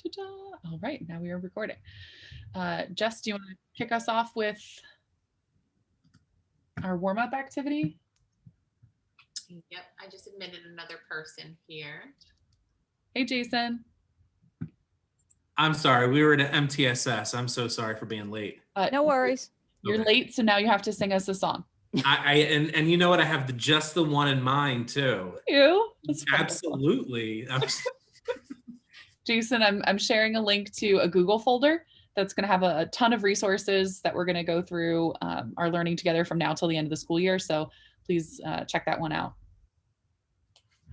Ta-da. All right, now we are recording. Jess, do you want to kick us off with our warm-up activity? Yep, I just admitted another person here. Hey, Jason. I'm sorry, we were at MTSS. I'm so sorry for being late. No worries. You're Okay. late, so now you have to sing us a song. And you know what? I have just the one in mind too. You? That's wonderful. Absolutely. Jason, I'm sharing a link to a Google folder that's going to have a ton of resources that we're going to go through our learning together from now till the end of the school year. So please check that one out.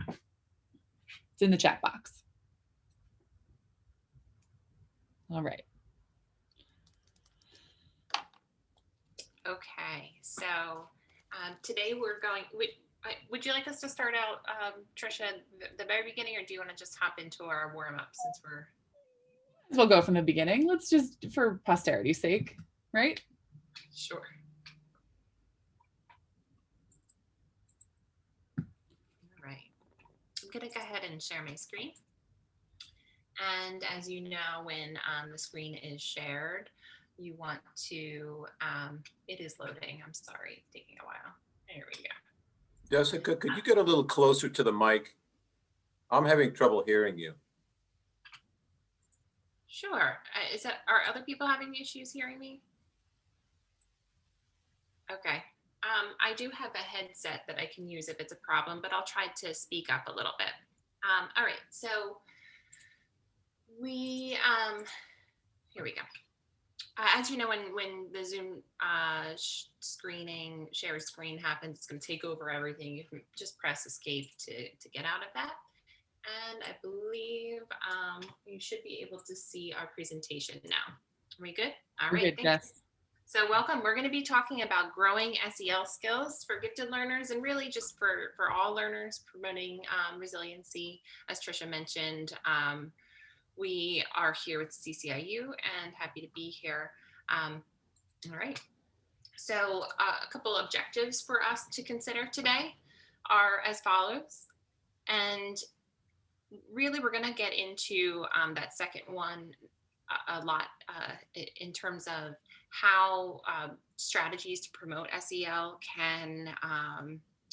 It's in the chat box. All right. Okay, so today we're going, would you like us to start out, Trisha, the very beginning, or do you want to just hop into our warm-up since we're... We'll go from the beginning. Let's just, for posterity's sake, right? Sure. All right, I'm gonna go ahead and share my screen. And as you know, when the screen is shared, you want to, it is loading, I'm sorry, it's taking a while. There we go. Jessica, could you get a little closer to the mic? I'm having trouble hearing you. Sure. Are other people having issues hearing me? Okay. I do have a headset that I can use if it's a problem, but I'll try to speak up a little bit. All right, so here we go. As you know, when the Zoom share screen happens, it's going to take over everything. You can just press escape to get out of that. And I believe you should be able to see our presentation now. Are we good? All right. Good, yes. So welcome. We're going to be talking about growing SEL skills for gifted learners and really just for all learners, promoting resiliency. As Trisha mentioned, we are here with CCIU and happy to be here. All right. So a couple objectives for us to consider today are as follows. And really, we're going to get into that second one a lot in terms of how strategies to promote SEL can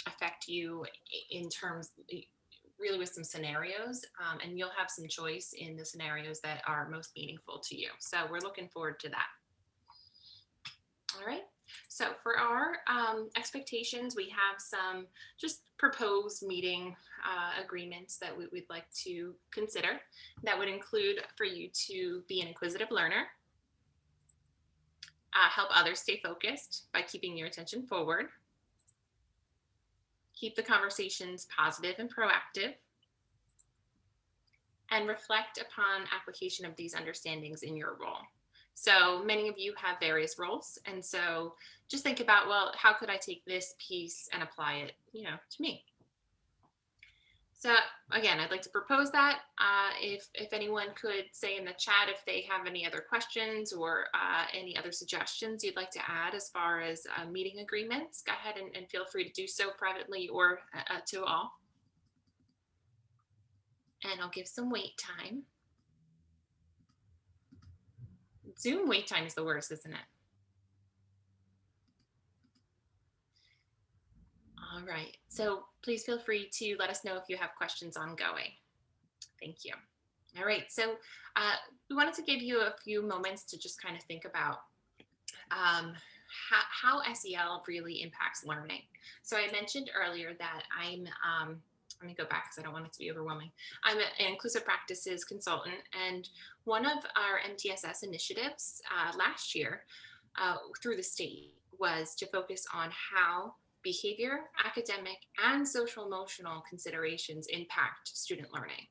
affect you in terms really with some scenarios, and you'll have some choice in the scenarios that are most meaningful to you. So we're looking forward to that. All right. So for our expectations, we have some just proposed meeting agreements that we'd like to consider. That would include for you to be an inquisitive learner, help others stay focused by keeping your attention forward, keep the conversations positive and proactive, and reflect upon application of these understandings in your role. So many of you have various roles. And so just think about, well, how could I take this piece and apply it, to me? So again, I'd like to propose that. If anyone could say in the chat if they have any other questions or any other suggestions you'd like to add as far as meeting agreements, go ahead and feel free to do so privately or to all. And I'll give some wait time. Zoom wait time is the worst, isn't it? All right, so please feel free to let us know if you have questions ongoing. Thank you. All right, so we wanted to give you a few moments to just kind of think about how SEL really impacts learning. So I mentioned earlier that let me go back because I don't want it to be overwhelming. I'm an inclusive practices consultant, and one of our MTSS initiatives last year through the state was to focus on how behavior, academic, and social emotional considerations impact student learning.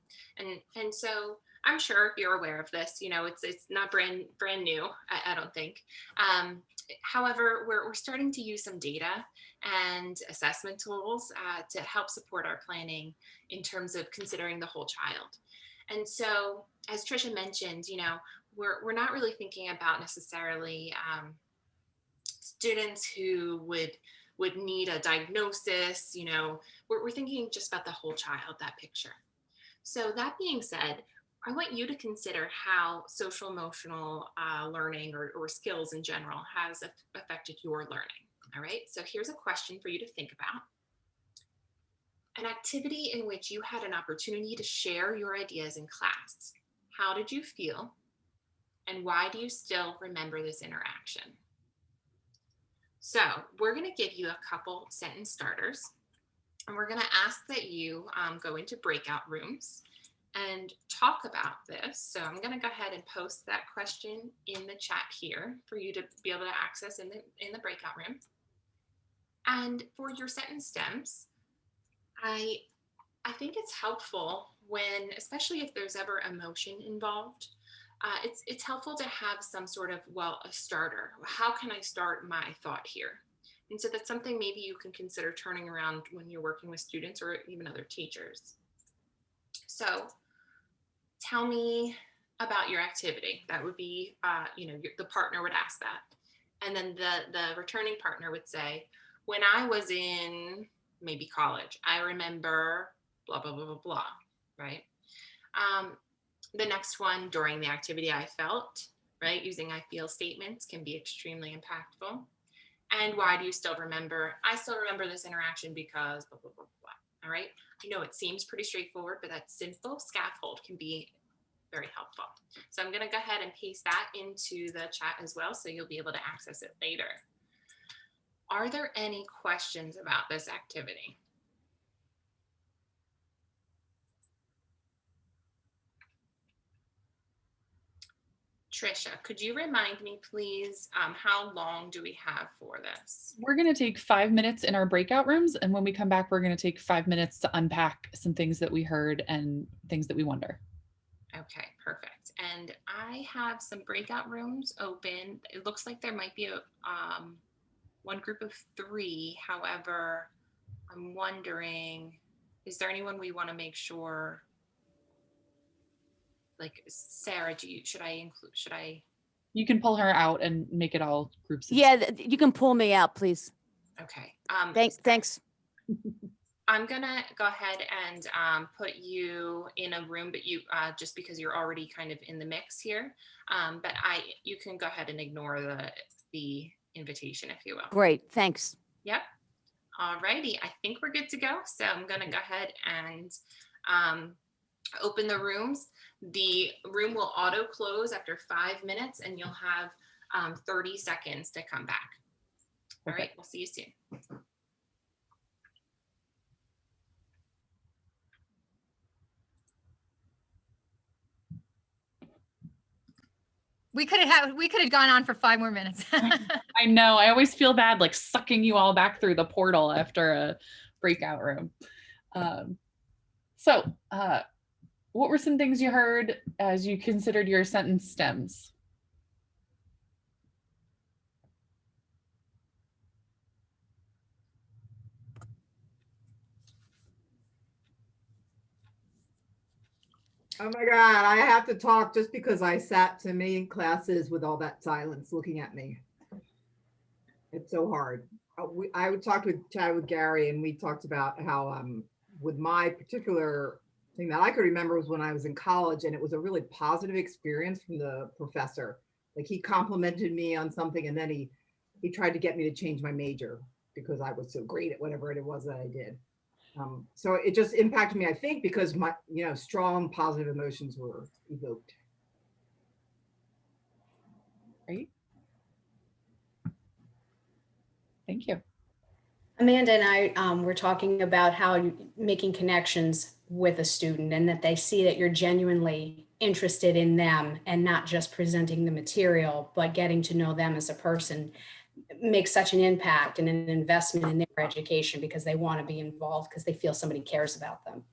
And so I'm sure you're aware of this, it's not brand new, I don't think. However, we're starting to use some data and assessment tools to help support our planning in terms of considering the whole child. And so, as Trisha mentioned, we're not really thinking about necessarily students who would need a diagnosis, we're thinking just about the whole child, that picture. So that being said, I want you to consider how social emotional learning or skills in general has affected your learning. All right, so here's a question for you to think about. An activity in which you had an opportunity to share your ideas in class. How did you feel? And why do you still remember this interaction? So we're going to give you a couple sentence starters, and we're going to ask that you go into breakout rooms and talk about this. So I'm going to go ahead and post that question in the chat here for you to be able to access in the breakout room. And for your sentence stems, I think it's helpful when, especially if there's ever emotion involved, it's helpful to have some sort of, a starter. How can I start my thought here? And so that's something maybe you can consider turning around when you're working with students or even other teachers. So tell me about your activity. That would be, the partner would ask that. And then the returning partner would say, when I was in maybe college, I remember blah, blah, blah, blah, blah, right? The next one, during the activity I felt, right? Using I feel statements can be extremely impactful. And why do you still remember? I still remember this interaction because blah, blah, blah, blah. All right. I know it seems pretty straightforward, but that simple scaffold can be very helpful. So I'm going to go ahead and paste that into the chat as well, so you'll be able to access it later. Are there any questions about this activity? Trisha, could you remind me, please, how long do we have for this? We're going to take 5 minutes in our breakout rooms. And when we come back, we're going to take 5 minutes to unpack some things that we heard and things that we wonder. Okay, perfect. And I have some breakout rooms open. It looks like there might be one group of 3. However, I'm wondering, is there anyone we want to make sure? Like Sarah, should I? You can pull her out and make it all groups. Yeah, you can pull me out, please. Okay. Thanks. I'm gonna go ahead and put you in a room, but you just because you're already kind of in the mix here. But you can go ahead and ignore the invitation, if you will. Great, thanks. Yep. All righty. I think we're good to go. So I'm gonna go ahead and open the rooms. The room will auto close after 5 minutes, and you'll have 30 seconds to come back. All right, we'll see you soon. We could have gone on for 5 more minutes. I know. I always feel bad, like sucking you all back through the portal after a breakout room. What were some things you heard as you considered your sentence stems? Oh my God, I have to talk just because I sat to many classes with all that silence looking at me. It's so hard. I would talk with Gary, and we talked about how with my particular thing that I could remember was when I was in college, and it was a really positive experience from the professor. Like, he complimented me on something, and then he tried to get me to change my major because I was so great at whatever it was that I did. So it just impacted me, I think, because my strong positive emotions were evoked. Great. Thank you. Amanda and I were talking about how making connections with a student, and that they see that you're genuinely interested in them and not just presenting the material, but getting to know them as a person makes such an impact and an investment in their education, because they want to be involved because they feel somebody cares about them.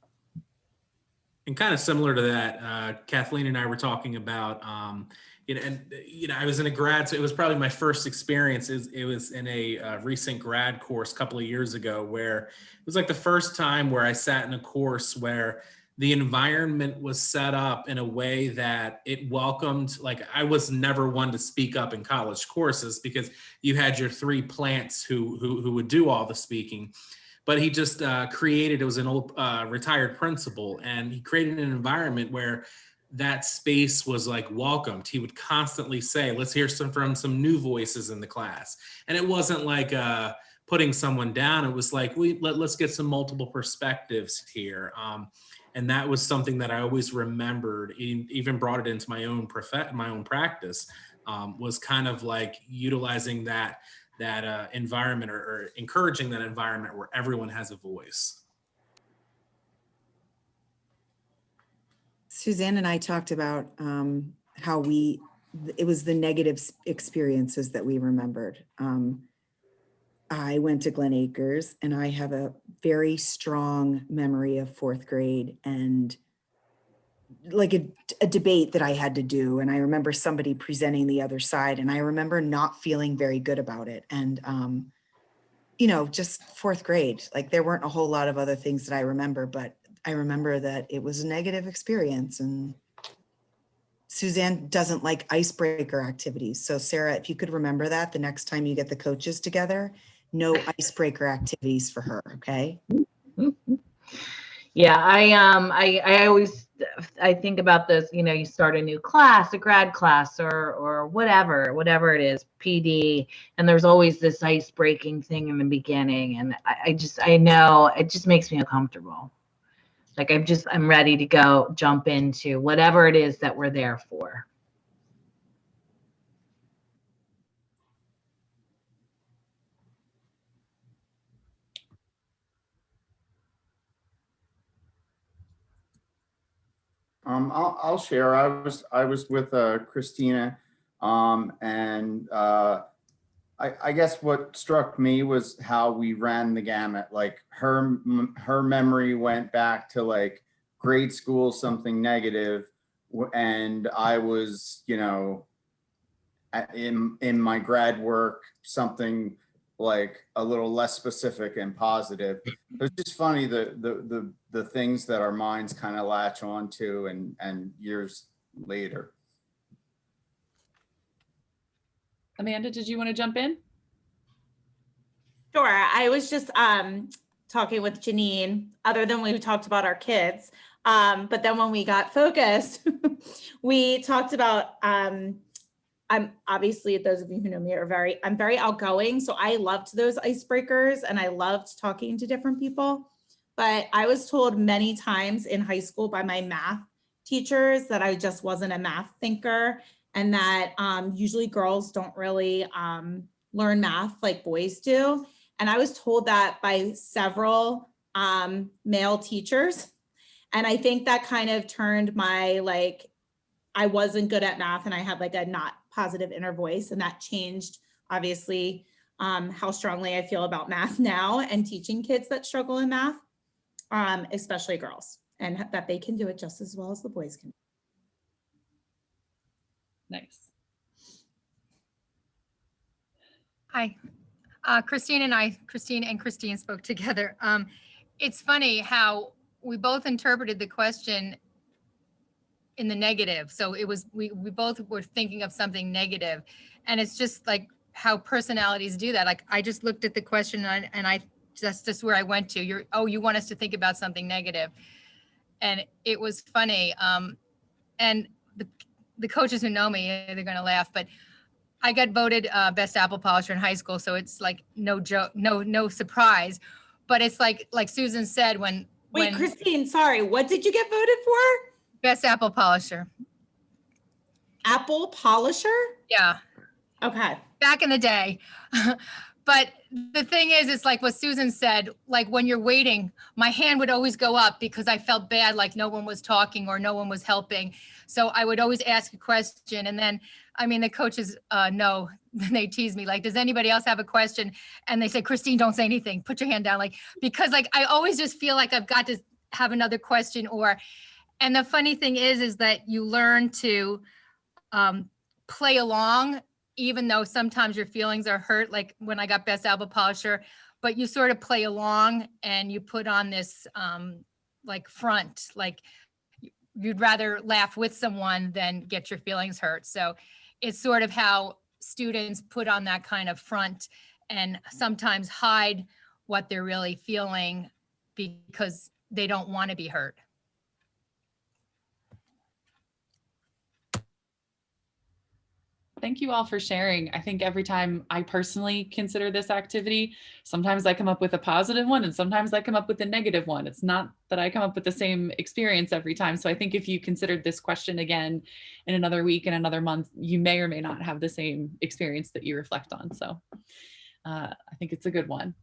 And kind of similar to that, Kathleen and I were talking about, I was in a grad, so it was probably my first experience. It was in a recent grad course a couple of years ago, where it was like the first time where I sat in a course where the environment was set up in a way that it welcomed, like, I was never one to speak up in college courses because you had your 3 plants who would do all the speaking. But he just created, it was an old retired principal, and he created an environment where that space was like welcomed. He would constantly say, let's hear from some new voices in the class. And it wasn't like putting someone down. It was like, let's get some multiple perspectives here. And that was something that I always remembered, even brought it into my own practice, was kind of like utilizing that environment, or encouraging that environment where everyone has a voice. Suzanne and I talked about how it was the negative experiences that we remembered. I went to Glen Acres, and I have a very strong memory of fourth grade and like a debate that I had to do. And I remember somebody presenting the other side, and I remember not feeling very good about it. And, just fourth grade, like there weren't a whole lot of other things that I remember, but I remember that it was a negative experience. And Suzanne doesn't like icebreaker activities. So Sarah, if you could remember that the next time you get the coaches together, no icebreaker activities for her, okay? Yeah, I always think about this, you start a new class, a grad class, or whatever it is, PD, and there's always this ice breaking thing in the beginning, and I know it just makes me uncomfortable. Like I'm ready to go jump into whatever it is that we're there for. I'll share. I was with Christina, and I guess what struck me was how we ran the gamut. Like her memory went back to like grade school, something negative, and I was, in my grad work, something like a little less specific and positive. It's just funny the things that our minds kind of latch on to and years later. Amanda, did you want to jump in? Sure. I was just talking with Janine, other than we talked about our kids. But then when we got focused, we talked about, I'm obviously, those of you who know me I'm very outgoing. So I loved those icebreakers and I loved talking to different people. But I was told many times in high school by my math teachers that I just wasn't a math thinker, and that usually girls don't really learn math like boys do. And I was told that by several male teachers. And I think that kind of turned my, I wasn't good at math and I had like a not positive inner voice. And that changed, obviously, how strongly I feel about math now and teaching kids that struggle in math, especially girls, and that they can do it just as well as the boys can. Nice. Hi, Christine and Christine spoke together. It's funny how we both interpreted the question in the negative. So it was, we both were thinking of something negative, and it's just like how personalities do that. Like I just looked at the question and I just where I went to. You want us to think about something negative, and it was funny. And the coaches who know me, they're going to laugh, but I got voted best apple polisher in high school, so it's like no joke, no surprise. But it's like Susan said when. Wait, Christine, sorry, what did you get voted for? Best apple polisher. Apple polisher? Yeah. Okay. Back in the day. But the thing is, it's like what Susan said, like when you're waiting, my hand would always go up because I felt bad, like no one was talking or no one was helping. So I would always ask a question. And then, I mean, the coaches know, they tease me, like, does anybody else have a question? And they say, Christine, don't say anything. Put your hand down. Like, because like, I always just feel like I've got to have another question and the funny thing is that you learn to play along, even though sometimes your feelings are hurt, like when I got best apple polisher, but you sort of play along and you put on this like front, like you'd rather laugh with someone than get your feelings hurt. So it's sort of how students put on that kind of front and sometimes hide what they're really feeling because they don't want to be hurt. Thank you all for sharing. I think every time I personally consider this activity, sometimes I come up with a positive one and sometimes I come up with a negative one. It's not that I come up with the same experience every time. So I think if you considered this question again in another week and another month, you may or may not have the same experience that you reflect on. So I think it's a good one.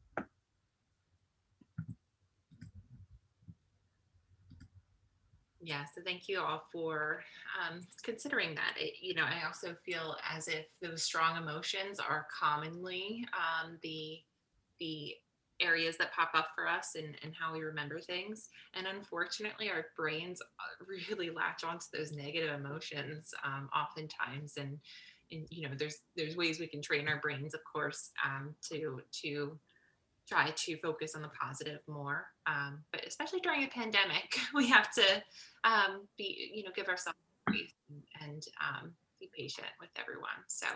Yeah, so thank you all for considering that. I also feel as if those strong emotions are commonly the areas that pop up for us and how we remember things. And unfortunately, our brains really latch onto those negative emotions oftentimes. And there's ways we can train our brains, of course, to try to focus on the positive more. But especially during a pandemic, we have to give ourselves grace and be patient with everyone. So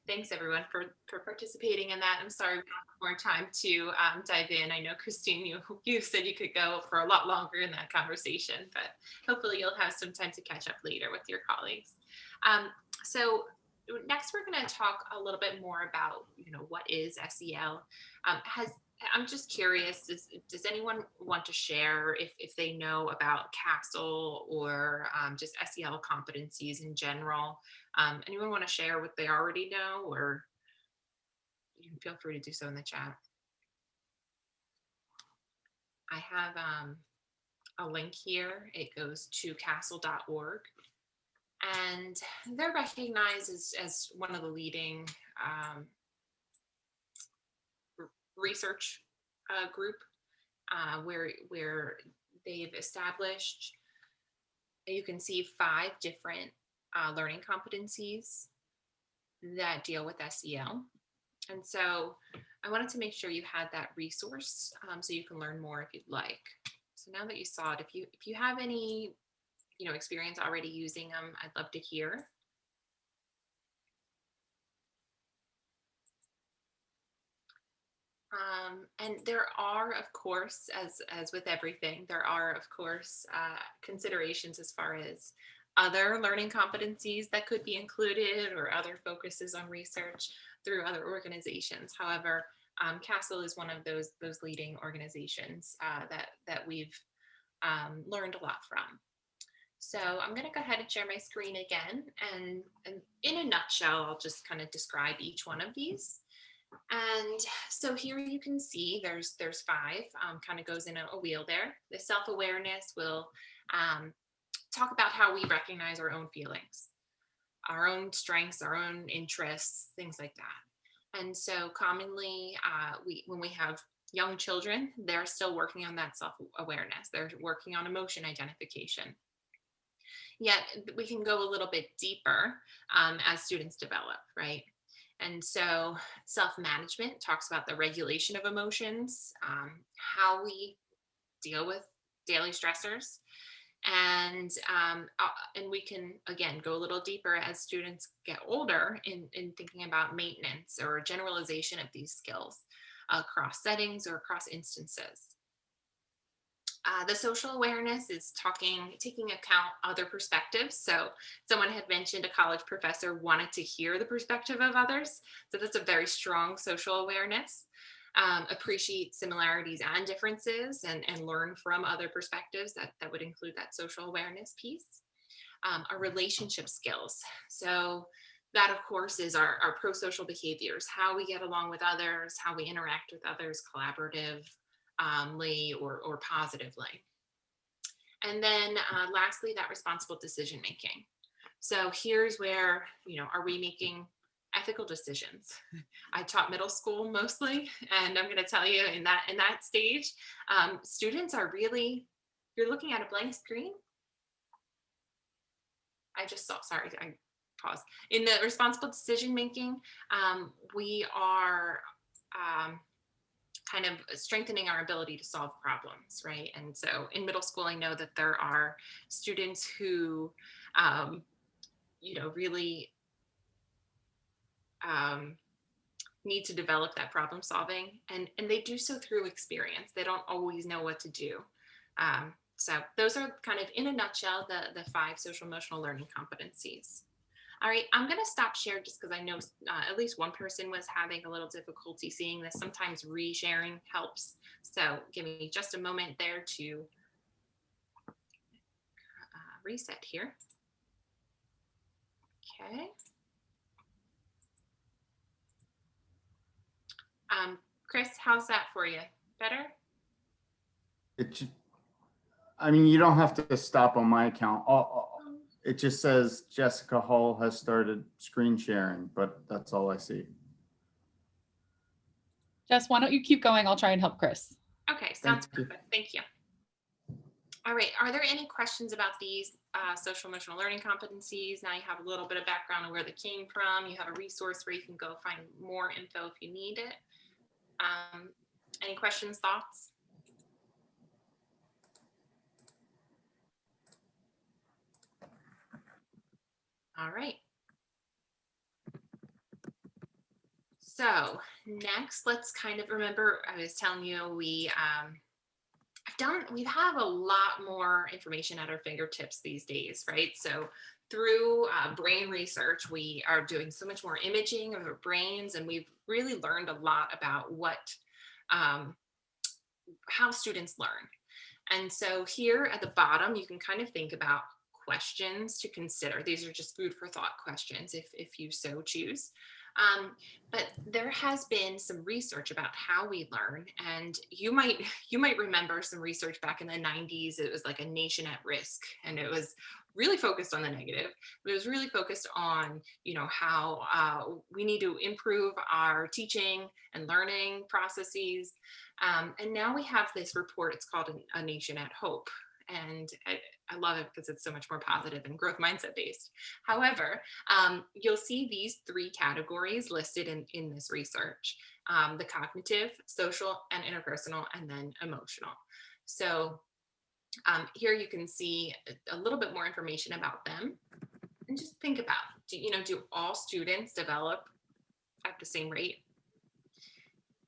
thanks everyone for participating in that. I'm sorry we don't have more time to dive in. I know Christine, you said you could go for a lot longer in that conversation, but hopefully you'll have some time to catch up later with your colleagues. So next we're going to talk a little bit more about what is SEL. I'm just curious, does anyone want to share if they know about CASEL or just SEL competencies in general? Anyone want to share what they already know, or you can feel free to do so in the chat. I have a link here. It goes to casel.org. And they're recognized as one of the leading research group where they've established, you can see 5 different learning competencies that deal with SEL. And so I wanted to make sure you had that resource so you can learn more if you'd like. So now that you saw it, if you have any experience already using them, I'd love to hear. And there are, of course, as with everything, there are, of course, considerations as far as other learning competencies that could be included or other focuses on research through other organizations. However, CASEL is one of those leading organizations that we've learned a lot from. So I'm going to go ahead and share my screen again. And in a nutshell, I'll just kind of describe each one of these. And so here you can see there's 5, kind of goes in a wheel there. The self-awareness will talk about how we recognize our own feelings, our own strengths, our own interests, things like that. And so commonly when we have young children, they're still working on that self-awareness. They're working on emotion identification. Yet we can go a little bit deeper as students develop, right? And so self-management talks about the regulation of emotions, how we deal with daily stressors. And we can, again, go a little deeper as students get older in thinking about maintenance or generalization of these skills across settings or across instances. The social awareness is taking account other perspectives. So someone had mentioned a college professor wanted to hear the perspective of others. So that's a very strong social awareness. Appreciate similarities and differences and learn from other perspectives. That would include that social awareness piece. Our relationship skills. So that, of course, is our pro-social behaviors, how we get along with others, how we interact with others collaboratively or positively. And then lastly, that responsible decision making. So here's where, are we making ethical decisions? I taught middle school mostly, and I'm going to tell you in that stage, students are really, you're looking at a blank screen. I just saw, sorry, I paused. In the responsible decision making, we are kind of strengthening our ability to solve problems, right? And so in middle school, I know that there are students who, really need to develop that problem solving, and they do so through experience. They don't always know what to do. So those are kind of, in a nutshell, the 5 social emotional learning competencies. All right, I'm going to stop share just because I know at least one person was having a little difficulty seeing this. Sometimes resharing helps. So give me just a moment there to reset here. Okay. Chris, how's that for you? Better? I mean, you don't have to stop on my account. It just says Jessica Hull has started screen sharing, but that's all I see. Jess, why don't you keep going? I'll try and help Chris. Okay, sounds perfect. Thank you. All right, are there any questions about these social emotional learning competencies? Now you have a little bit of background on where they came from. You have a resource where you can go find more info if you need it. Any questions, thoughts? All right. So next, let's kind of remember, I was telling you, we have a lot more information at our fingertips these days, right? So through brain research, we are doing so much more imaging of our brains, and we've really learned a lot about how students learn. And so here at the bottom, you can kind of think about questions to consider. These are just food for thought questions if you so choose. But there has been some research about how we learn, and you might remember some research back in the 90s. It was like a nation at risk, and it was really focused on the negative, but it was really focused on, how we need to improve our teaching and learning processes. And now we have this report. It's called A Nation at Hope. And I love it because it's so much more positive and growth mindset based. However, you'll see these three categories listed in this research: the cognitive, social, and interpersonal, and then emotional. So here you can see a little bit more information about them, and just think about, do all students develop at the same rate?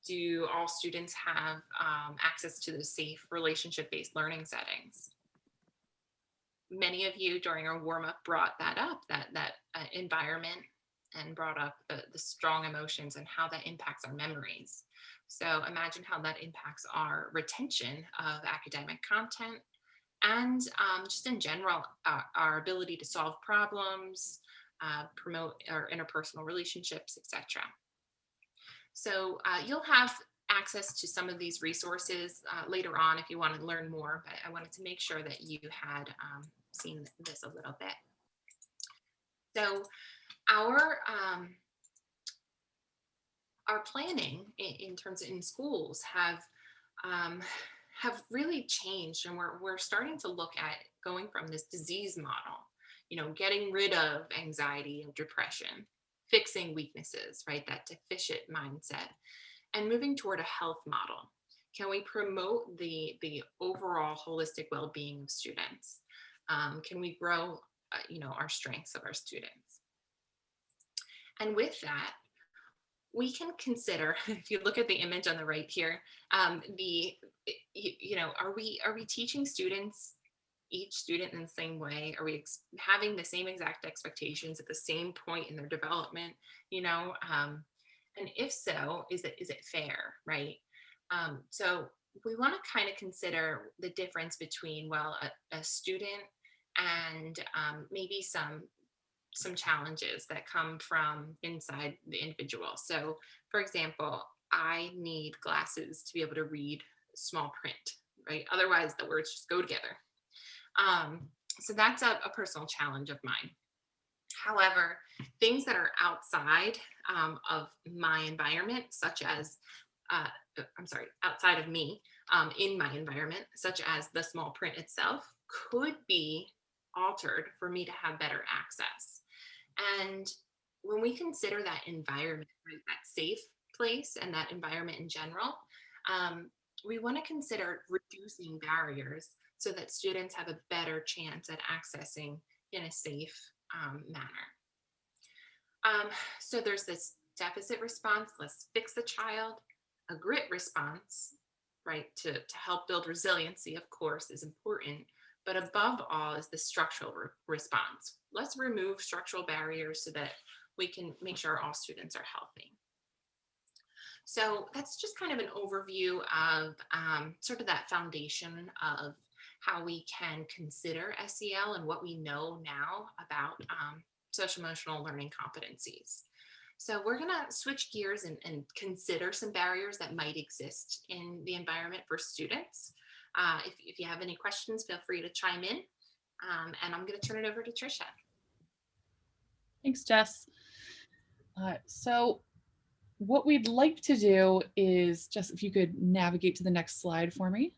Do all students have access to the safe relationship-based learning settings? Many of you during our warm-up brought that up, that environment, and brought up the strong emotions and how that impacts our memories. So imagine how that impacts our retention of academic content, and just in general, our ability to solve problems, promote our interpersonal relationships, etc. So you'll have access to some of these resources later on if you want to learn more, but I wanted to make sure that you had seen this a little bit. So our planning in terms of in schools have really changed, and we're starting to look at going from this disease model, getting rid of anxiety and depression, fixing weaknesses, right? That deficient mindset, and moving toward a health model. Can we promote the overall holistic well-being of students? Can we grow, our strengths of our students? And with that, we can consider, if you look at the image on the right here, are we teaching students, each student in the same way? Are we having the same exact expectations at the same point in their development? And if so, is it fair, right? So we want to kind of consider the difference between, well, a student and maybe some challenges that come from inside the individual. So for example, I need glasses to be able to read small print, right? Otherwise the words just go together. So that's a personal challenge of mine. However, things that are outside of my environment, such as, outside of me, in my environment, such as the small print itself, could be altered for me to have better access. And when we consider that environment, right, that safe place and that environment in general, we want to consider reducing barriers so that students have a better chance at accessing in a safe manner. So there's this deficit response, let's fix the child. A grit response, right, to help build resiliency, of course, is important, but above all is the structural response. Let's remove structural barriers so that we can make sure all students are healthy. So that's just kind of an overview of sort of that foundation of how we can consider SEL and what we know now about social emotional learning competencies. So we're gonna switch gears and consider some barriers that might exist in the environment for students. If you have any questions, feel free to chime in. And I'm gonna turn it over to Tricia. Thanks, Jess. So what we'd like to do is just, if you could navigate to the next slide for me.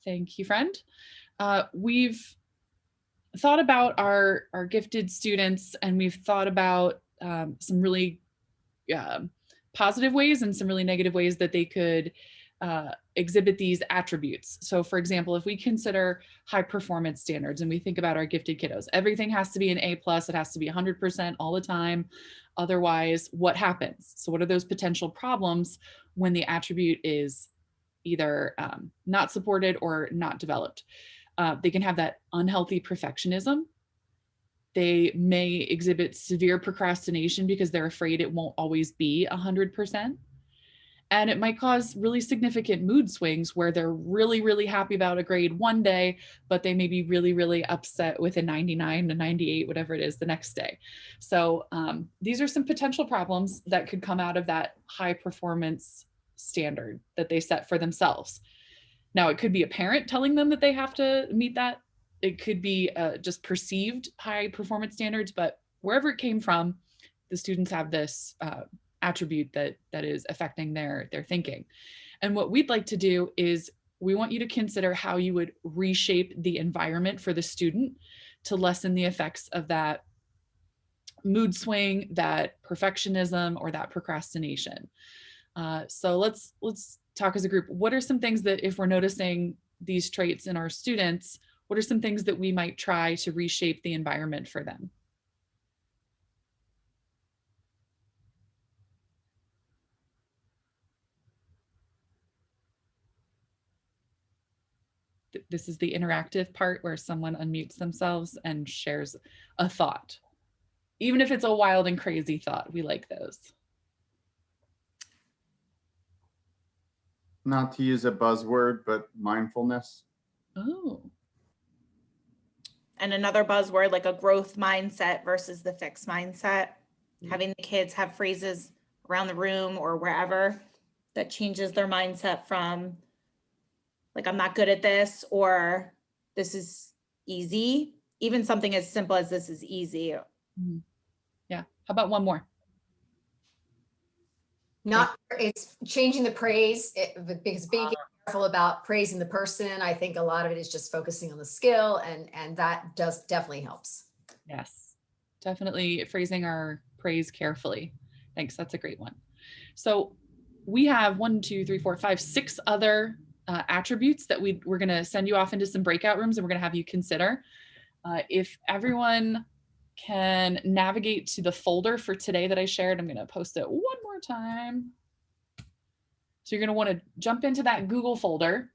Thank you, friend. We've thought about our gifted students, and we've thought about some really positive ways and some really negative ways that they could exhibit these attributes. So for example, if we consider high performance standards and we think about our gifted kiddos, everything has to be an A+, it has to be 100% all the time. Otherwise, what happens? So what are those potential problems when the attribute is either not supported or not developed? They can have that unhealthy perfectionism. They may exhibit severe procrastination because they're afraid it won't always be 100%. And it might cause really significant mood swings where they're really, really happy about a grade one day, but they may be really, really upset with a 99, a 98, whatever it is the next day. So these are some potential problems that could come out of that high performance standard that they set for themselves. Now, it could be a parent telling them that they have to meet that. It could be just perceived high performance standards, but wherever it came from, the students have this attribute that is affecting their thinking. And what we'd like to do is we want you to consider how you would reshape the environment for the student to lessen the effects of that mood swing, that perfectionism, or that procrastination. So let's talk as a group. What are some things that, if we're noticing these traits in our students, what are some things that we might try to reshape the environment for them? This is the interactive part where someone unmutes themselves and shares a thought. Even if it's a wild and crazy thought, we like those. Not to use a buzzword, but mindfulness. Oh. And another buzzword, like a growth mindset versus the fixed mindset. Having the kids have phrases around the room or wherever that changes their mindset from like, I'm not good at this, or this is easy. Even something as simple as this is easy. Mm-hmm. Yeah. How about one more? It's changing the praise, because being careful about praising the person. I think a lot of it is just focusing on the skill, and that definitely helps. Yes, definitely phrasing our praise carefully. Thanks, that's a great one. So we have 6 other attributes that we're gonna send you off into some breakout rooms and we're gonna have you consider. If everyone can navigate to the folder for today that I shared, I'm gonna post it one more time. So you're gonna wanna jump into that Google folder.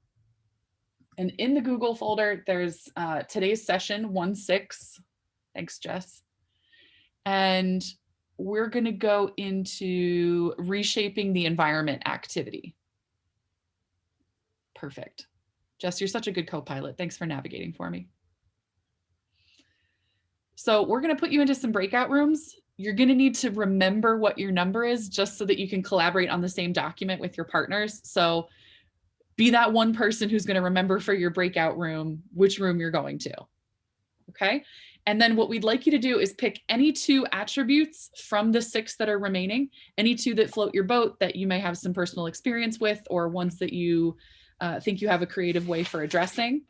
And in the Google folder, there's today's session 1-6. Thanks, Jess. And we're gonna go into reshaping the environment activity. Perfect. Jess, you're such a good co-pilot. Thanks for navigating for me. So we're gonna put you into some breakout rooms. You're gonna need to remember what your number is just so that you can collaborate on the same document with your partners. So be that one person who's gonna remember for your breakout room, which room you're going to, okay? And then what we'd like you to do is pick any 2 attributes from the 6 that are remaining, any 2 that float your boat that you may have some personal experience with, or ones that you think you have a creative way for addressing.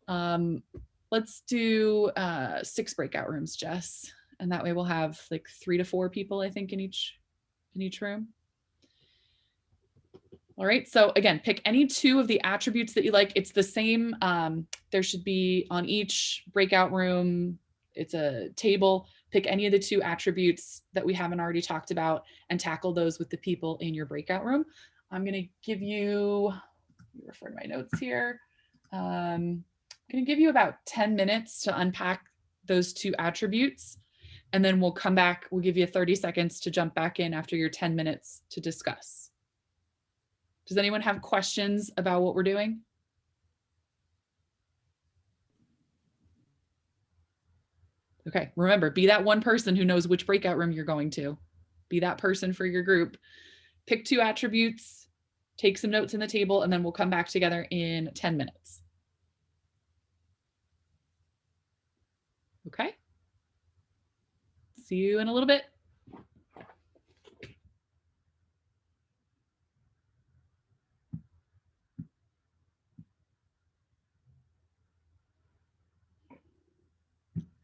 Let's do 6 breakout rooms, Jess. And that way we'll have like 3 to 4 people, I think, in each room. All right, so again, pick any 2 of the attributes that you like. It's the same, there should be on each breakout room, it's a table. Pick any of the 2 attributes that we haven't already talked about and tackle those with the people in your breakout room. I'm gonna give you, refer to my notes here. I'm going to give you about 10 minutes to unpack those two attributes, and then we'll come back. We'll give you 30 seconds to jump back in after your 10 minutes to discuss. Does anyone have questions about what we're doing? Okay, remember, be that one person who knows which breakout room you're going to. Be that person for your group. Pick two attributes, take some notes in the table, and then we'll come back together in 10 minutes. Okay. See you in a little bit.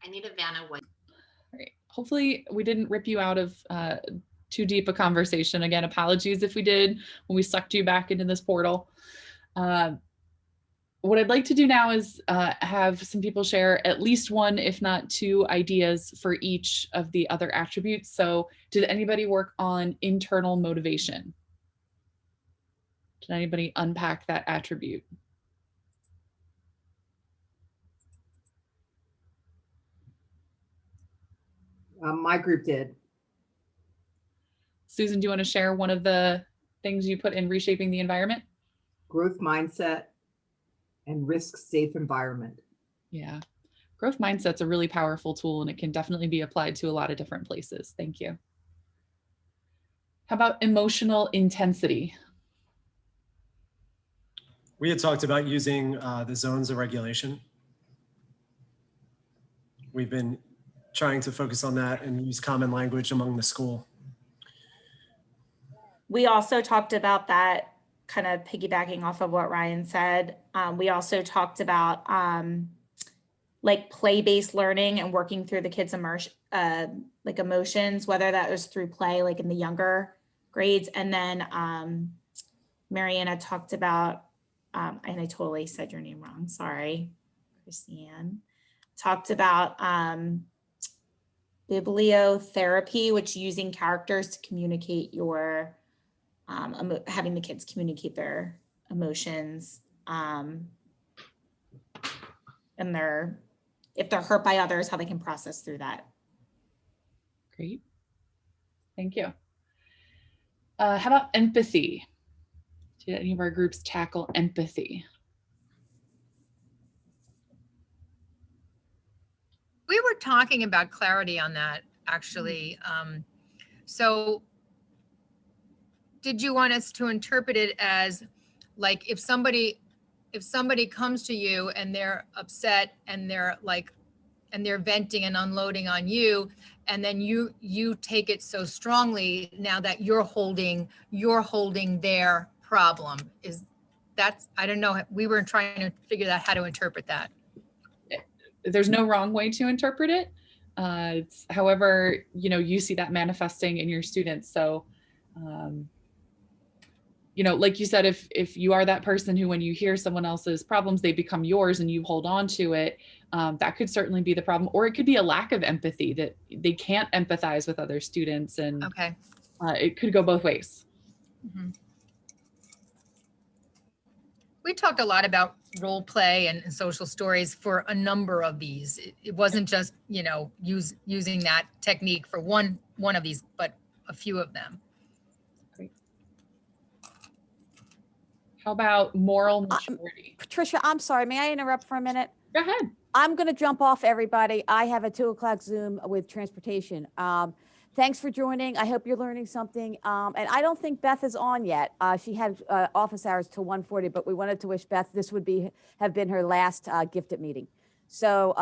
I need a Vanna White. All right. Hopefully we didn't rip you out of too deep a conversation. Again, apologies if we did when we sucked you back into this portal. What I'd like to do now is have some people share at least one, if not two, ideas for each of the other attributes. So did anybody work on internal motivation? Did anybody unpack that attribute? My group did. Susan, do you want to share one of the things you put in reshaping the environment? Growth mindset and risk-safe environment. Yeah, growth mindset's a really powerful tool, and it can definitely be applied to a lot of different places. Thank you. How about emotional intensity? We had talked about using the zones of regulation. We've been trying to focus on that and use common language among the school. We also talked about that, kind of piggybacking off of what Ryan said. We also talked about like play-based learning and working through the kids' emotions, whether that was through play, like in the younger grades. And then Mariana talked about, and I totally said your name wrong, sorry, Christiane, talked about bibliotherapy, which using characters to communicate your having the kids communicate their emotions, and if they're hurt by others, how they can process through that. Great, thank you. How about empathy? Did any of our groups tackle empathy? We were talking about clarity on that, actually. So did you want us to interpret it as like if somebody comes to you and they're upset and they're venting and unloading on you, and then you take it so strongly now that you're holding their problem? I don't know, we were trying to figure out how to interpret that. There's no wrong way to interpret it. However, you see that manifesting in your students. So, like you said, if you are that person who, when you hear someone else's problems, they become yours and you hold on to it, that could certainly be the problem. Or it could be a lack of empathy, that they can't empathize with other students, and okay, it could go both ways. Mm-hmm. We talked a lot about role play and social stories for a number of these. It wasn't just, using that technique for one of these, but a few of them. Great. How about moral maturity? Patricia, I'm sorry. May I interrupt for a minute? Go ahead. I'm going to jump off everybody. I have a 2:00 Zoom with transportation. Thanks for joining. I hope you're learning something. And I don't think Beth is on yet. She had office hours till 1:40, but we wanted to wish Beth this would have been her last gifted meeting. So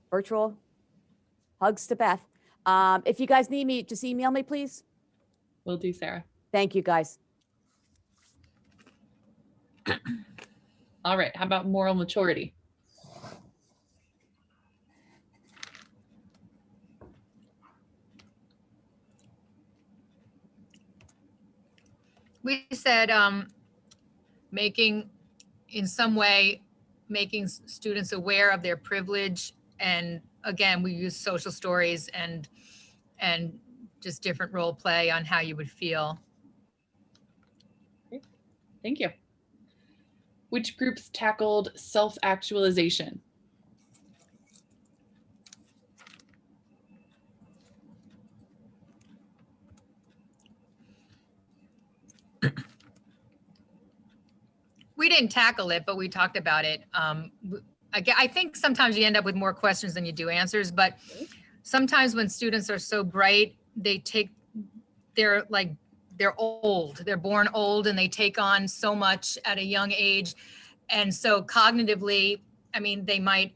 virtual hugs to Beth. If you guys need me, just email me, please. Will do, Sarah. Thank you, guys. All right. How about moral maturity? We said making students aware of their privilege, and again, we use social stories and just different role play on how you would feel. Thank you. Which groups tackled self-actualization? We didn't tackle it, but we talked about it. I think sometimes you end up with more questions than you do answers, but sometimes when students are so bright, they're old, they're born old, and they take on so much at a young age. And so cognitively, I mean, they might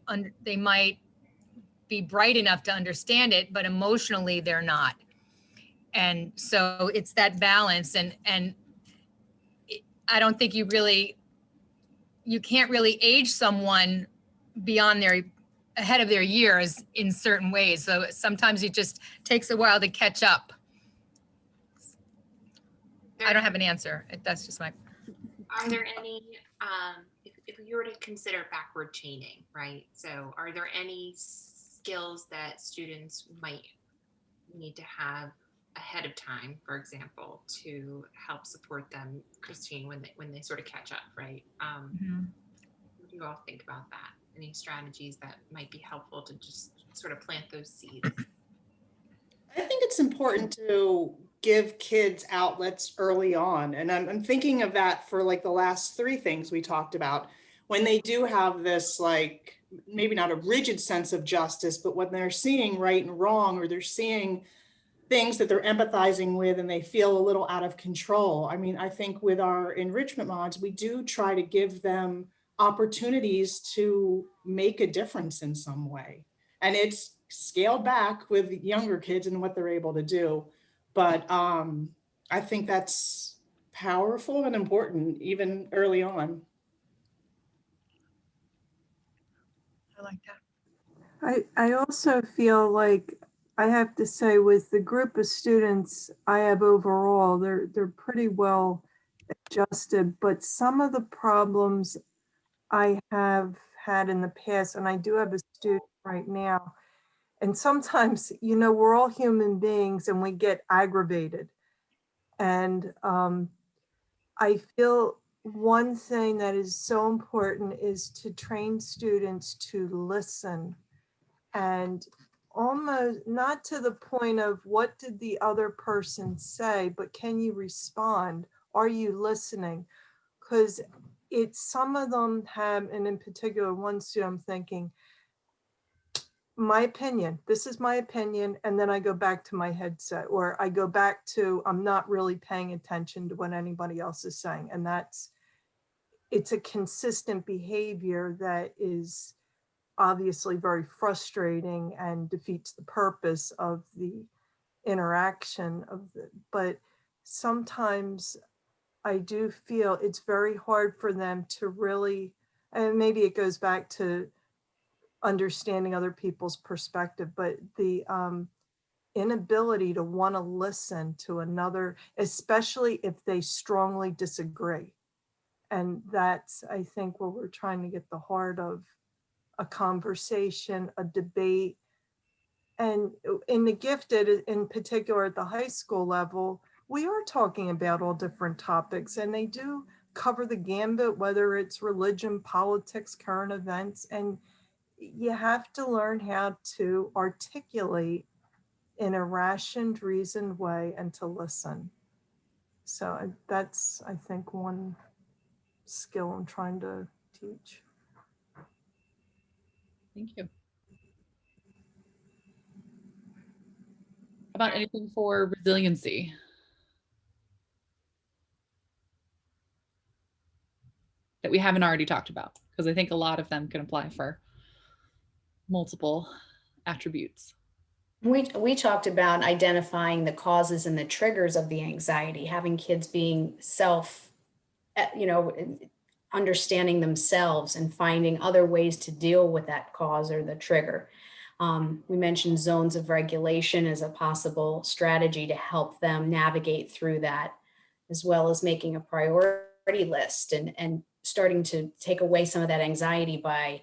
be bright enough to understand it, but emotionally they're not. And so it's that balance. And I don't think you can't really age someone beyond ahead of their years in certain ways. So sometimes it just takes a while to catch up. I don't have an answer. That's just my. Are there any, if you were to consider backward chaining, right? So are there any skills that students might need to have ahead of time, for example, to help support them, Christine, when they sort of catch up, right? What do you all think about that? Any strategies that might be helpful to just sort of plant those seeds? I think it's important to give kids outlets early on. And I'm thinking of that for like the last three things we talked about. When they do have this, like, maybe not a rigid sense of justice, but when they're seeing right and wrong, or they're seeing things that they're empathizing with and they feel a little out of control. I mean, I think with our enrichment mods, we do try to give them opportunities to make a difference in some way. And it's scaled back with younger kids and what they're able to do. But I think that's powerful and important even early on. I like that. I also feel like I have to say with the group of students I have overall, they're pretty well adjusted, but some of the problems I have had in the past, and I do have a student right now, and sometimes, you know, we're all human beings and we get aggravated. And I feel one thing that is so important is to train students to listen, and almost not to the point of what did the other person say, but can you respond? Are you listening? Because some of them have, and in particular one student, I'm thinking, my opinion, this is my opinion, and then I go back to my headset, or I go back to, I'm not really paying attention to what anybody else is saying. And it's a consistent behavior that is obviously very frustrating and defeats the purpose of the interaction but sometimes I do feel it's very hard for them to really, and maybe it goes back to understanding other people's perspective, but the inability to want to listen to another, especially if they strongly disagree. And that's, I think, where we're trying to get the heart of a conversation, a debate. And in the gifted, in particular at the high school level, we are talking about all different topics, and they do cover the gambit, whether it's religion, politics, current events, and you have to learn how to articulate in a rationed, reasoned way and to listen. So that's, I think, one skill I'm trying to teach. Thank you. How about anything for resiliency? That we haven't already talked about, because I think a lot of them can apply for multiple attributes. We talked about identifying the causes and the triggers of the anxiety, having kids being understanding themselves and finding other ways to deal with that cause or the trigger. We mentioned zones of regulation as a possible strategy to help them navigate through that, as well as making a priority list and starting to take away some of that anxiety by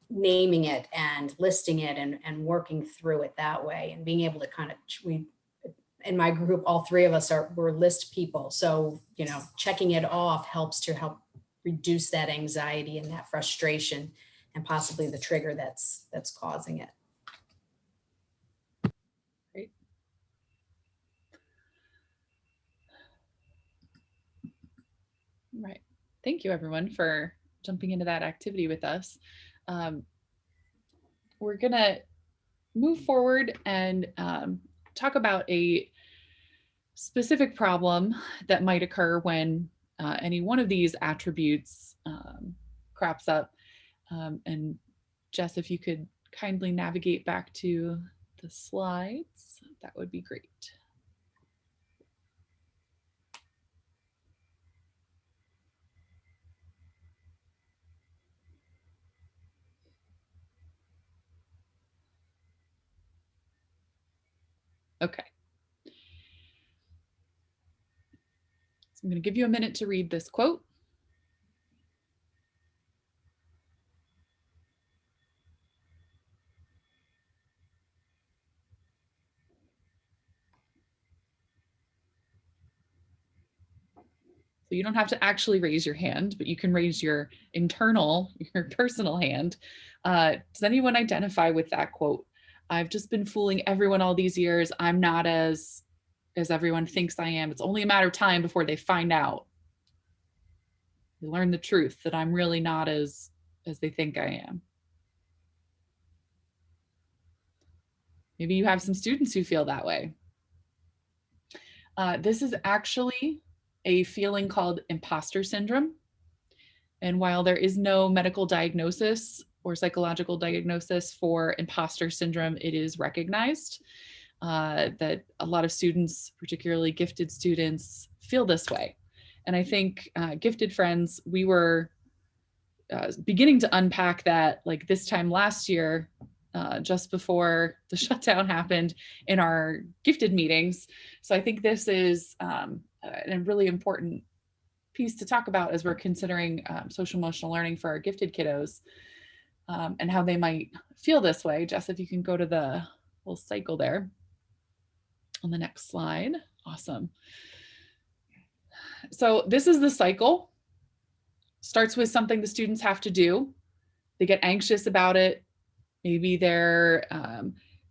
naming it and listing it and working through it that way, and being able to kind of, in my group, all three of us we're list people. So, checking it off helps reduce that anxiety and that frustration and possibly the trigger that's causing it. Great. Right. Thank you, everyone, for jumping into that activity with us. We're going to move forward and talk about a specific problem that might occur when any one of these attributes crops up. And Jess, if you could kindly navigate back to the slides, that would be great. Okay. So I'm going to give you a minute to read this quote. So you don't have to actually raise your hand, but you can raise your your personal hand. Does anyone identify with that quote? I've just been fooling everyone all these years. I'm not as everyone thinks I am. It's only a matter of time before they find out. They learn the truth that I'm really not as they think I am. Maybe you have some students who feel that way. This is actually a feeling called imposter syndrome. And while there is no medical diagnosis or psychological diagnosis for imposter syndrome, it is recognized that a lot of students, particularly gifted students, feel this way. And I think gifted friends, we were beginning to unpack that like this time last year, just before the shutdown happened in our gifted meetings. So I think this is a really important piece to talk about as we're considering social emotional learning for our gifted kiddos and how they might feel this way. Jess, if you can go to the little cycle there on the next slide. Awesome. So this is the cycle. Starts with something the students have to do. They get anxious about it. Maybe they're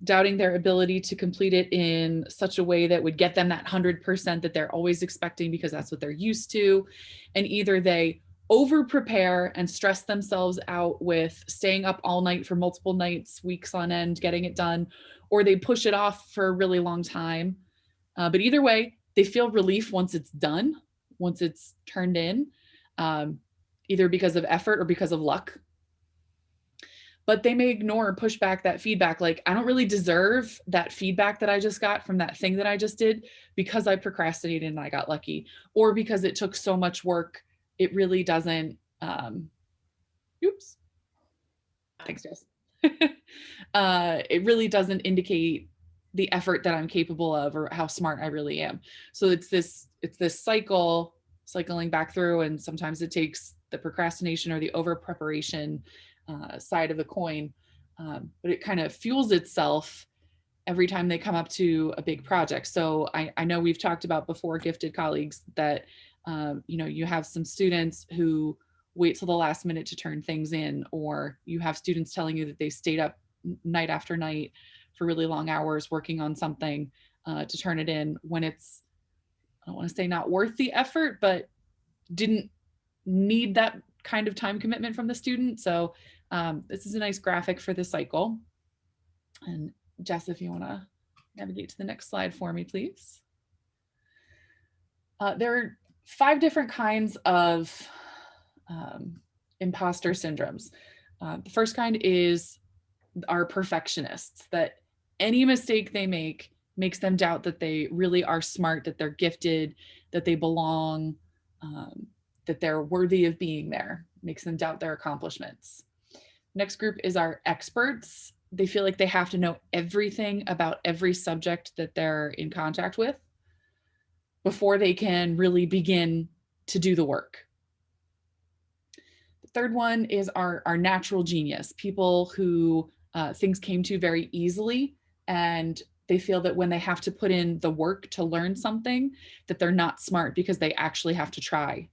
doubting their ability to complete it in such a way that would get them that 100% that they're always expecting because that's what they're used to. And either they over prepare and stress themselves out with staying up all night for multiple nights, weeks on end, getting it done, or they push it off for a really long time. But either way, they feel relief once it's done, once it's turned in, either because of effort or because of luck. But they may ignore or push back that feedback. Like, I don't really deserve that feedback that I just got from that thing that I just did because I procrastinated and I got lucky, or because it took so much work. It really doesn't, oops. Thanks, Jess. It really doesn't indicate the effort that I'm capable of or how smart I really am. So it's this cycling back through, and sometimes it takes the procrastination or the over preparation side of the coin, but it kind of fuels itself every time they come up to a big project. So I know we've talked about before, gifted colleagues, that you have some students who wait till the last minute to turn things in, or you have students telling you that they stayed up night after night for really long hours working on something to turn it in when it's, I don't want to say not worth the effort, but didn't need that kind of time commitment from the student. So this is a nice graphic for the cycle. And Jess, if you want to navigate to the next slide for me, please. There are 5 different kinds of imposter syndromes. The first kind is our perfectionists, that any mistake they make makes them doubt that they really are smart, that they're gifted, that they belong, that they're worthy of being there, makes them doubt their accomplishments. Next group is our experts. They feel like they have to know everything about every subject that they're in contact with before they can really begin to do the work. The third one is our natural genius, people who things came to very easily, and they feel that when they have to put in the work to learn something, that they're not smart because they actually have to try.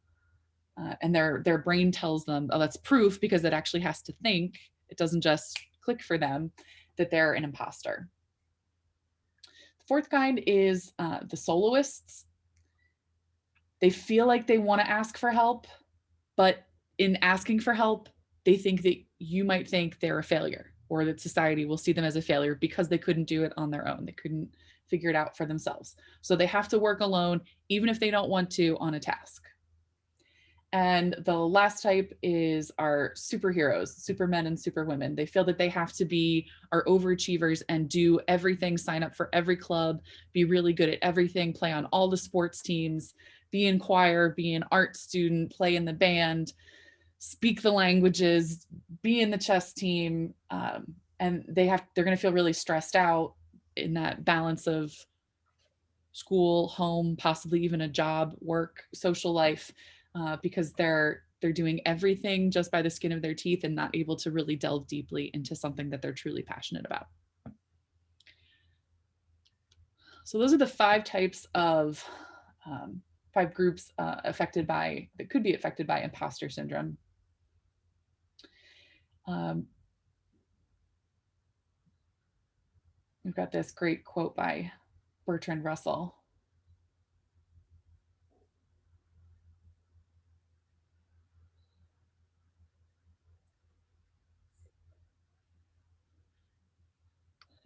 and their brain tells them, oh, that's proof because it actually has to think. It doesn't just click for them that they're an imposter. The fourth kind is the soloists. They feel like they want to ask for help, but in asking for help, they think that you might think they're a failure, or that society will see them as a failure because they couldn't do it on their own. They couldn't figure it out for themselves. So they have to work alone, even if they don't want to, on a task. And the last type is our superheroes, supermen and superwomen. They feel that they have to be our overachievers and do everything, sign up for every club, be really good at everything, play on all the sports teams, be in choir, be an art student, play in the band, speak the languages, be in the chess team. And they're going to feel really stressed out in that balance of school, home, possibly even a job, work, social life, because they're doing everything just by the skin of their teeth and not able to really delve deeply into something that they're truly passionate about. So those are the 5 types of 5 groups that could be affected by imposter syndrome. We've got this great quote by Bertrand Russell.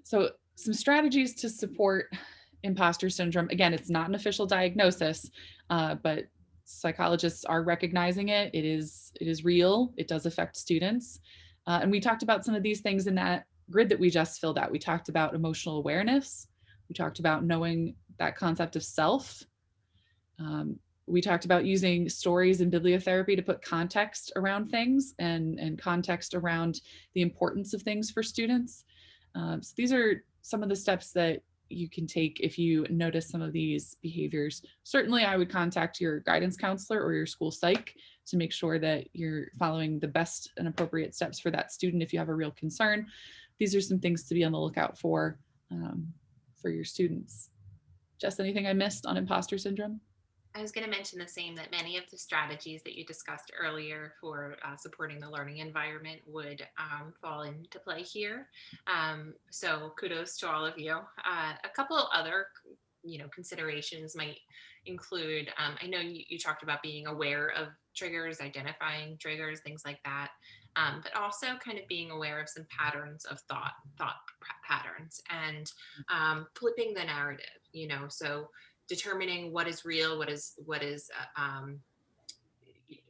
So some strategies to support imposter syndrome. Again, it's not an official diagnosis, but psychologists are recognizing it. It is real. It does affect students. And we talked about some of these things in that grid that we just filled out. We talked about emotional awareness. We talked about knowing that concept of self. We talked about using stories and bibliotherapy to put context around things and context around the importance of things for students. So these are some of the steps that you can take if you notice some of these behaviors. Certainly, I would contact your guidance counselor or your school psych to make sure that you're following the best and appropriate steps for that student if you have a real concern. These are some things to be on the lookout for your students. Jess, anything I missed on imposter syndrome? I was going to mention the same, that many of the strategies that you discussed earlier for supporting the learning environment would fall into play here. So kudos to all of you. A couple of other considerations might include, I know you talked about being aware of triggers, identifying triggers, things like that. But also kind of being aware of some patterns of thought patterns, and flipping the narrative, so determining what is real, what is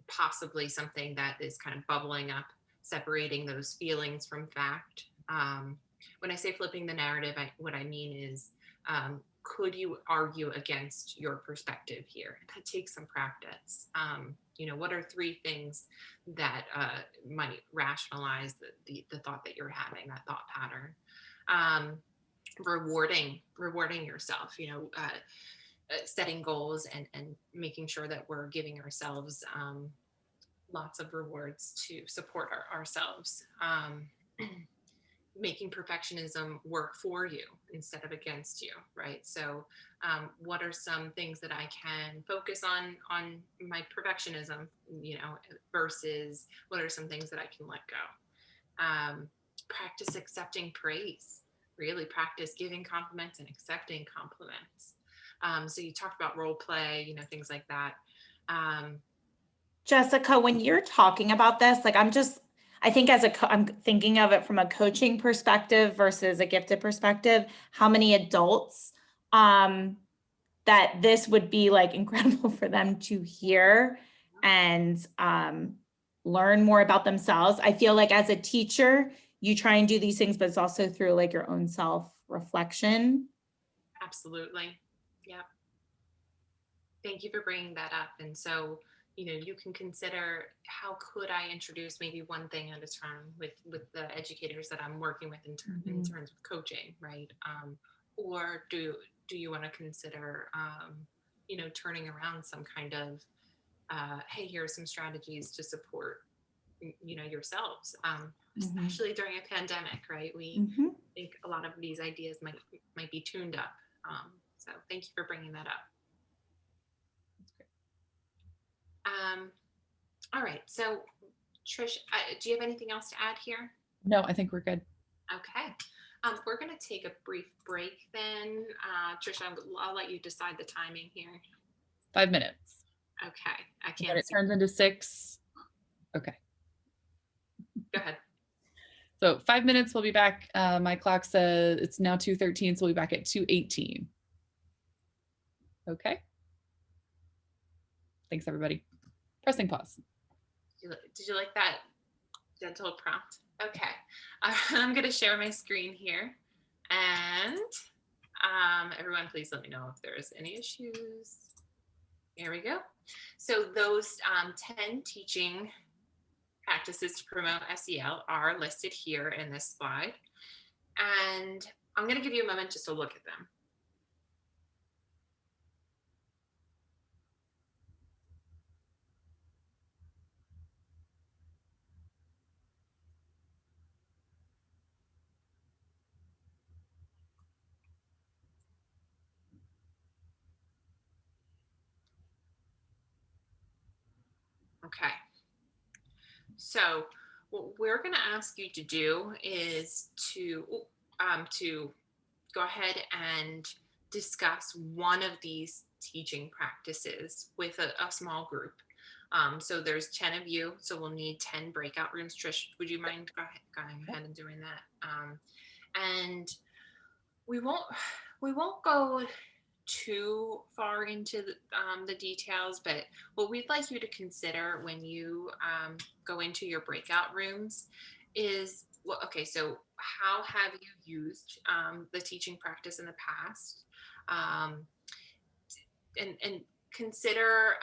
possibly something that is kind of bubbling up, separating those feelings from fact. When I say flipping the narrative, what I mean is, could you argue against your perspective here? That takes some practice. What are 3 things that might rationalize the thought that you're having, that thought pattern? Rewarding yourself, setting goals and making sure that we're giving ourselves lots of rewards to support ourselves. Making perfectionism work for you instead of against you, right? So what are some things that I can focus on my perfectionism, versus what are some things that I can let go? Practice accepting praise. Really practice giving compliments and accepting compliments. So you talked about role play, things like that. Jessica, when you're talking about this, like I think I'm thinking of it from a coaching perspective versus a gifted perspective, how many adults that this would be like incredible for them to hear and learn more about themselves. I feel like as a teacher, you try and do these things, but it's also through like your own self-reflection. Absolutely. Yep. Thank you for bringing that up. And so, you can consider, how could I introduce maybe one thing at a time with the educators that I'm working with in terms of coaching, right? Or do you want to consider, turning around some kind of, hey, here are some strategies to support, yourselves, especially during a pandemic, right? We think a lot of these ideas might be tuned up. So thank you for bringing that up. All right, so Trish, do you have anything else to add here? No, I think we're good. Okay. We're going to take a brief break then. Trish, I'll let you decide the timing here. 5 minutes. Okay. I And then can't it see. turns into 6. Okay. Go ahead. So 5 minutes, we'll be back. My clock says it's now 2:13, so we'll be back at 2:18. Okay. Thanks, everybody. Pressing pause. Did you like that gentle prompt? Okay. I'm going to share my screen here. And everyone, please let me know if there's any issues. Here we go. So those 10 teaching practices to promote SEL are listed here in this slide. And I'm going to give you a moment just to look at them. Okay. So what we're going to ask you to do is to go ahead and discuss one of these teaching practices with a small group. So there's 10 of you, so we'll need 10 breakout rooms. Trish, would you mind going ahead and doing that? And we won't go too far into the details, but what we'd like you to consider when you go into your breakout rooms is, well, okay, so how have you used the teaching practice in the past? And consider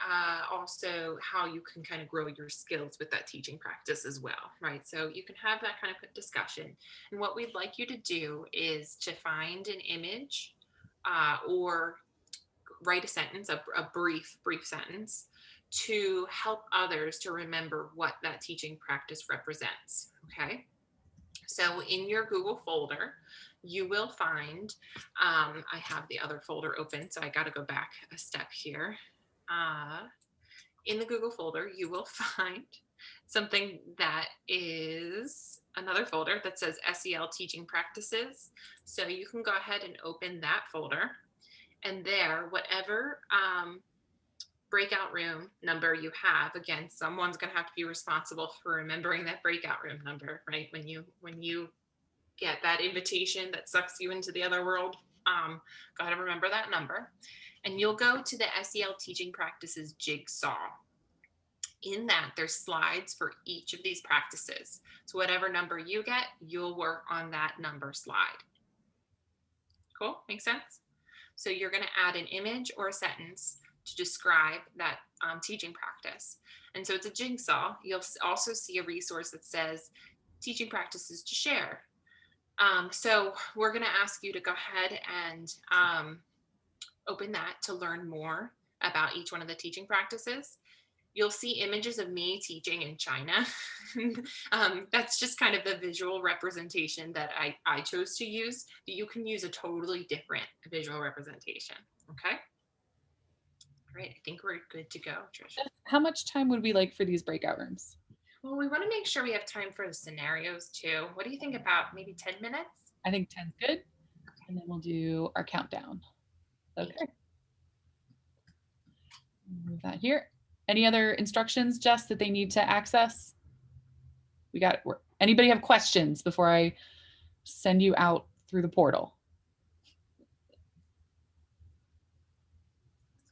also how you can kind of grow your skills with that teaching practice as well, right? So you can have that kind of discussion. And what we'd like you to do is to find an image or write a sentence, a brief sentence, to help others to remember what that teaching practice represents, okay? So in your Google folder, you will find, I have the other folder open, so I got to go back a step here. In the Google folder, you will find something that is another folder that says SEL teaching practices. So you can go ahead and open that folder. And there, whatever breakout room number you have, again, someone's going to have to be responsible for remembering that breakout room number, right? When you get that invitation that sucks you into the other world, go ahead and remember that number. And you'll go to the SEL teaching practices jigsaw. In that, there's slides for each of these practices. So whatever number you get, you'll work on that number slide. Cool? Make sense? So you're going to add an image or a sentence to describe that teaching practice. And so it's a jigsaw. You'll also see a resource that says teaching practices to share. So we're going to ask you to go ahead and open that to learn more about each one of the teaching practices. You'll see images of me teaching in China. That's just kind of the visual representation that I chose to use. You can use a totally different visual representation, okay? Great, I think we're good to go, Tricia. How much time would we like for these breakout rooms? Well, we want to make sure we have time for the scenarios too. What do you think about maybe 10 minutes? I think 10's good. Okay. And then we'll do our countdown. Okay. Move that here. Any other instructions, Jess, that they need to access? We got it. Anybody have questions before I send you out through the portal?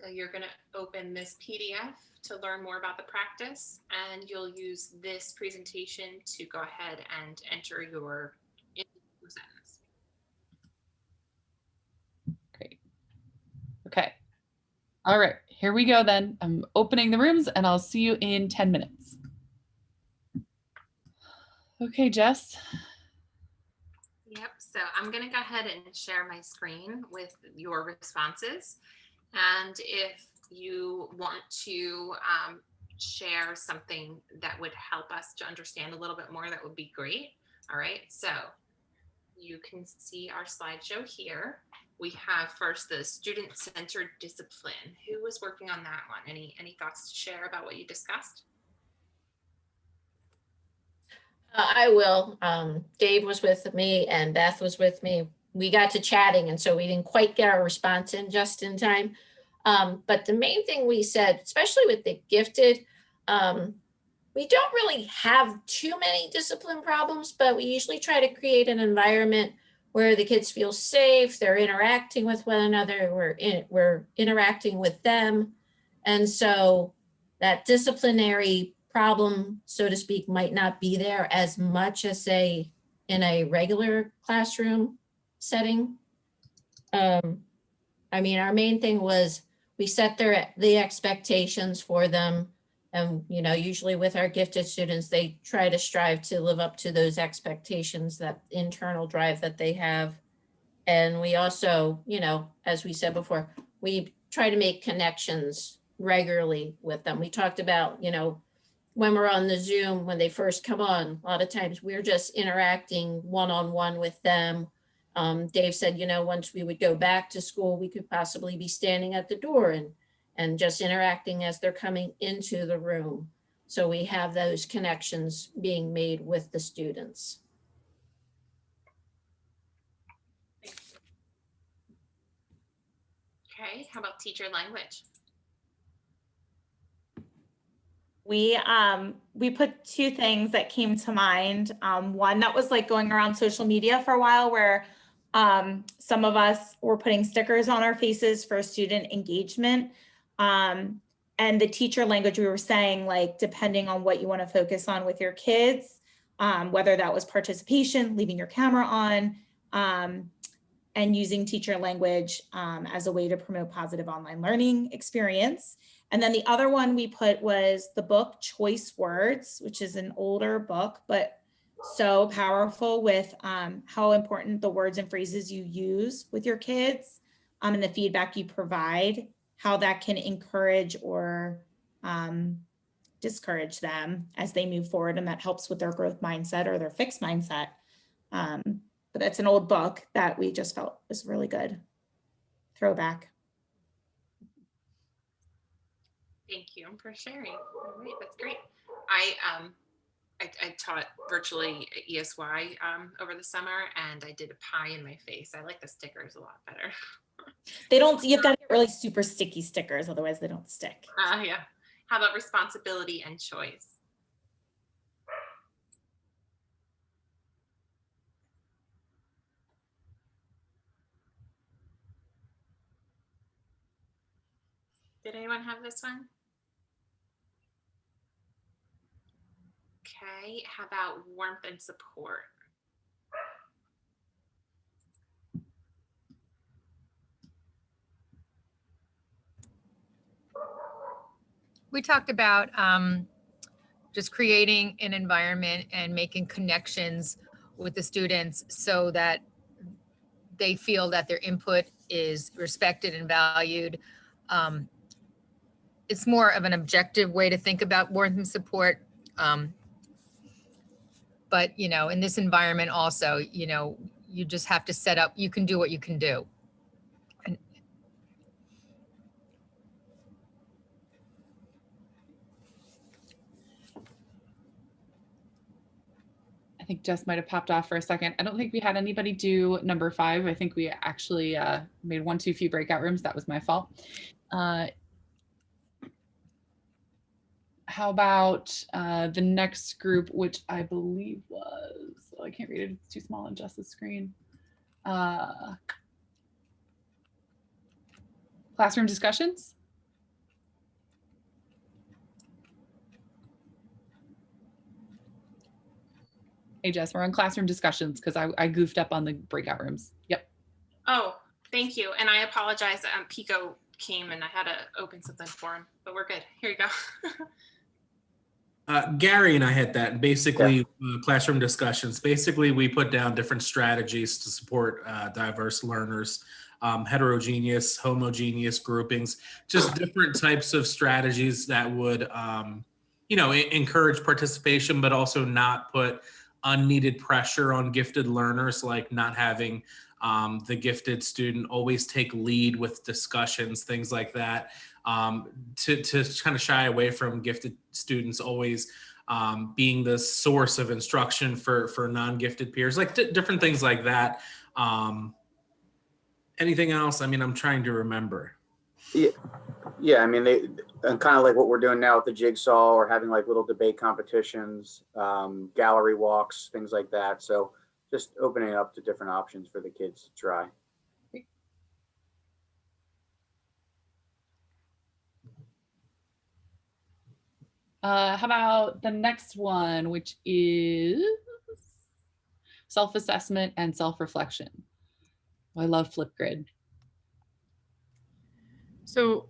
So you're going to open this PDF to learn more about the practice, and you'll use this presentation to go ahead and enter your sentence. Great. Okay. All right, here we go then. I'm opening the rooms and I'll see you in 10 minutes. Okay, Jess. Yep, so I'm gonna go ahead and share my screen with your responses. And if you want to share something that would help us to understand a little bit more, that would be great. All right, so you can see our slideshow here. We have first the student-centered discipline. Who was working on that one? Any thoughts to share about what you discussed? I will. Dave was with me and Beth was with me. We got to chatting, and so we didn't quite get our response in just in time. But the main thing we said, especially with the gifted, we don't really have too many discipline problems, but we usually try to create an environment where the kids feel safe, they're interacting with one another, we're interacting with them. And so that disciplinary problem, so to speak, might not be there as much as say in a regular classroom setting. I mean, our main thing was we set the expectations for them. And, you know, usually with our gifted students, they try to strive to live up to those expectations, that internal drive that they have. And we also, you know, as we said before, we try to make connections regularly with them. We talked about, you know, when we're on the Zoom, when they first come on, a lot of times we're just interacting one-on-one with them. Dave said, you know, once we would go back to school, we could possibly be standing at the door and just interacting as they're coming into the room. So we have those connections being made with the students. Okay, how about teacher language? We put two things that came to mind. One that was like going around social media for a while, where some of us were putting stickers on our faces for student engagement. And the teacher language, we were saying, like, depending on what you want to focus on with your kids, whether that was participation, leaving your camera on, and using teacher language as a way to promote positive online learning experience. And then the other one we put was the book Choice Words, which is an older book, but so powerful with how important the words and phrases you use with your kids and the feedback you provide, how that can encourage or discourage them as they move forward. And that helps with their growth mindset or their fixed mindset. But it's an old book that we just felt was really good. Throwback. Thank you for sharing. All right, that's great. I taught virtually at ESY over the summer, and I did a pie in my face. I like the stickers a lot better. They don't, you've got to get really super sticky stickers, otherwise they don't stick. Yeah. How about responsibility and choice? Did anyone have this one? Okay, how about warmth and support? We talked about just creating an environment and making connections with the students so that they feel that their input is respected and valued. It's more of an objective way to think about warmth and support. But, you know, in this environment also, you know, you just have to set up, you can do what you can do. I think Jess might have popped off for a second. I don't think we had anybody do number 5. I think we actually made one too few breakout rooms. That was my fault. How about the next group, which I believe was, oh, I can't read it, it's too small on Jess's screen. Classroom discussions? Hey, Jess, we're on classroom discussions because I goofed up on the breakout rooms. Yep. Oh, thank you. And I apologize. Pico came and I had to open something for him, but we're good. Here you go. Gary and I had that basically classroom discussions. Basically, we put down different strategies to support diverse learners, heterogeneous, homogeneous groupings, just different types of strategies that would, you know, encourage participation, but also not put unneeded pressure on gifted learners, like not having the gifted student always take lead with discussions, things like that, to kind of shy away from gifted students always being the source of instruction for non-gifted peers, like different things like that. Anything else? I mean, I'm trying to remember. Yeah, I mean, and kind of like what we're doing now with the jigsaw, or having like little debate competitions, gallery walks, things like that. So just opening it up to different options for the kids to try. How about the next one, which is self-assessment and self-reflection? I love Flipgrid. So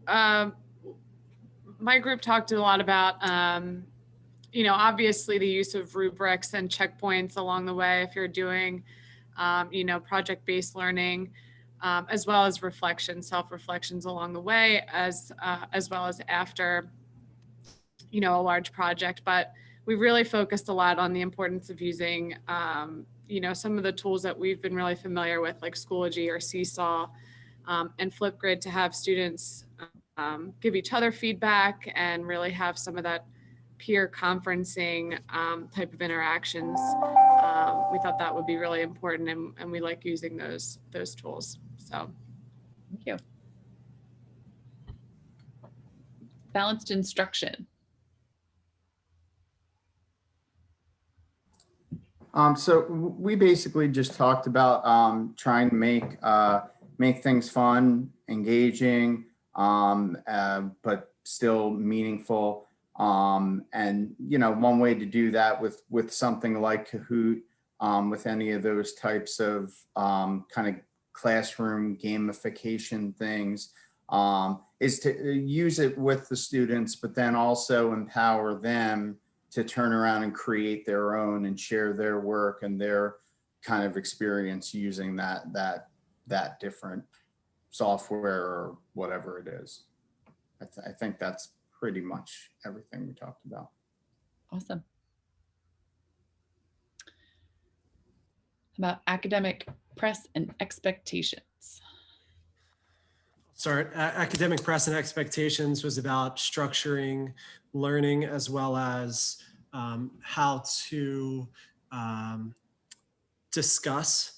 my group talked a lot about, obviously the use of rubrics and checkpoints along the way if you're doing, project-based learning, as well as reflections, self-reflections along the way, as well as after, a large project. But we really focused a lot on the importance of using, some of the tools that we've been really familiar with, like Schoology or Seesaw, and Flipgrid, to have students give each other feedback and really have some of that peer conferencing type of interactions. We thought that would be really important, and we like using those tools. So, thank you. Balanced instruction. So we basically just talked about trying to make things fun, engaging, but still meaningful. And one way to do that with something like Kahoot, with any of those types of kind of classroom gamification things, is to use it with the students, but then also empower them to turn around and create their own and share their work and their kind of experience using that different software or whatever it is. I think that's pretty much everything we talked about. Awesome. About academic press and expectations. Sorry, academic press and expectations was about structuring learning, as well as how to discuss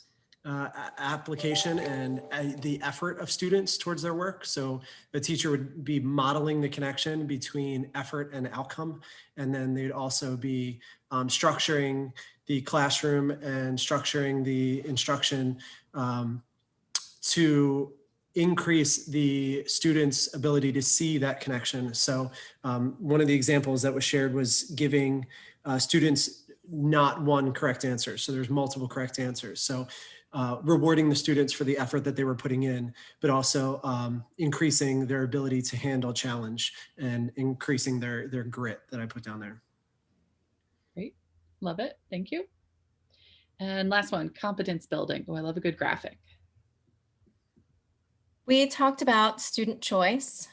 application and the effort of students towards their work. So the teacher would be modeling the connection between effort and outcome. And then they'd also be structuring the classroom and structuring the instruction to increase the students' ability to see that connection. So one of the examples that was shared was giving students not one correct answer. So there's multiple correct answers. So rewarding the students for the effort that they were putting in, but also increasing their ability to handle challenge and increasing their grit that I put down there. Great, love it, thank you. And last one, competence building. Oh, I love a good graphic. We talked about student choice,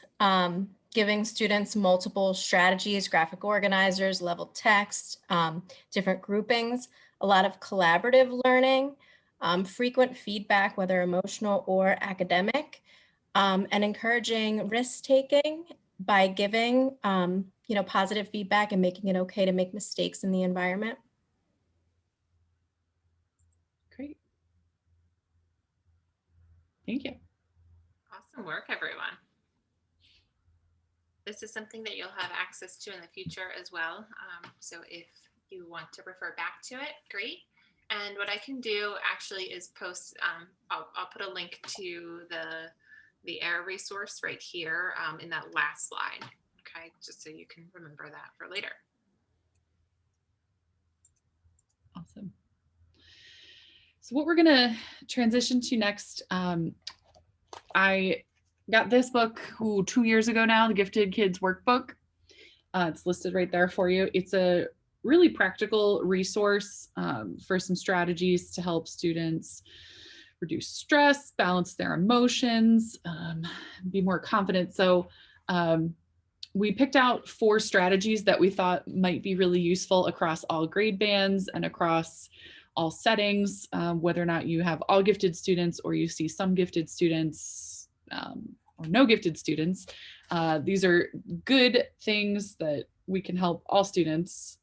giving students multiple strategies, graphic organizers, level text, different groupings, a lot of collaborative learning, frequent feedback, whether emotional or academic, and encouraging risk-taking by giving positive feedback and making it okay to make mistakes in the environment. Great. Thank you. Awesome work, everyone. This is something that you'll have access to in the future as well. So if you want to refer back to it, great. And what I can do actually is post, I'll put a link to the AIR resource right here in that last slide, okay? Just so you can remember that for later. Awesome. So what we're gonna transition to next, I got this book 2 years ago now, the Gifted Kids Workbook. It's listed right there for you. It's a really practical resource for some strategies to help students reduce stress, balance their emotions, be more confident. So we picked out 4 strategies that we thought might be really useful across all grade bands and across all settings, whether or not you have all gifted students or you see some gifted students or no gifted students. These are good things that we can help all students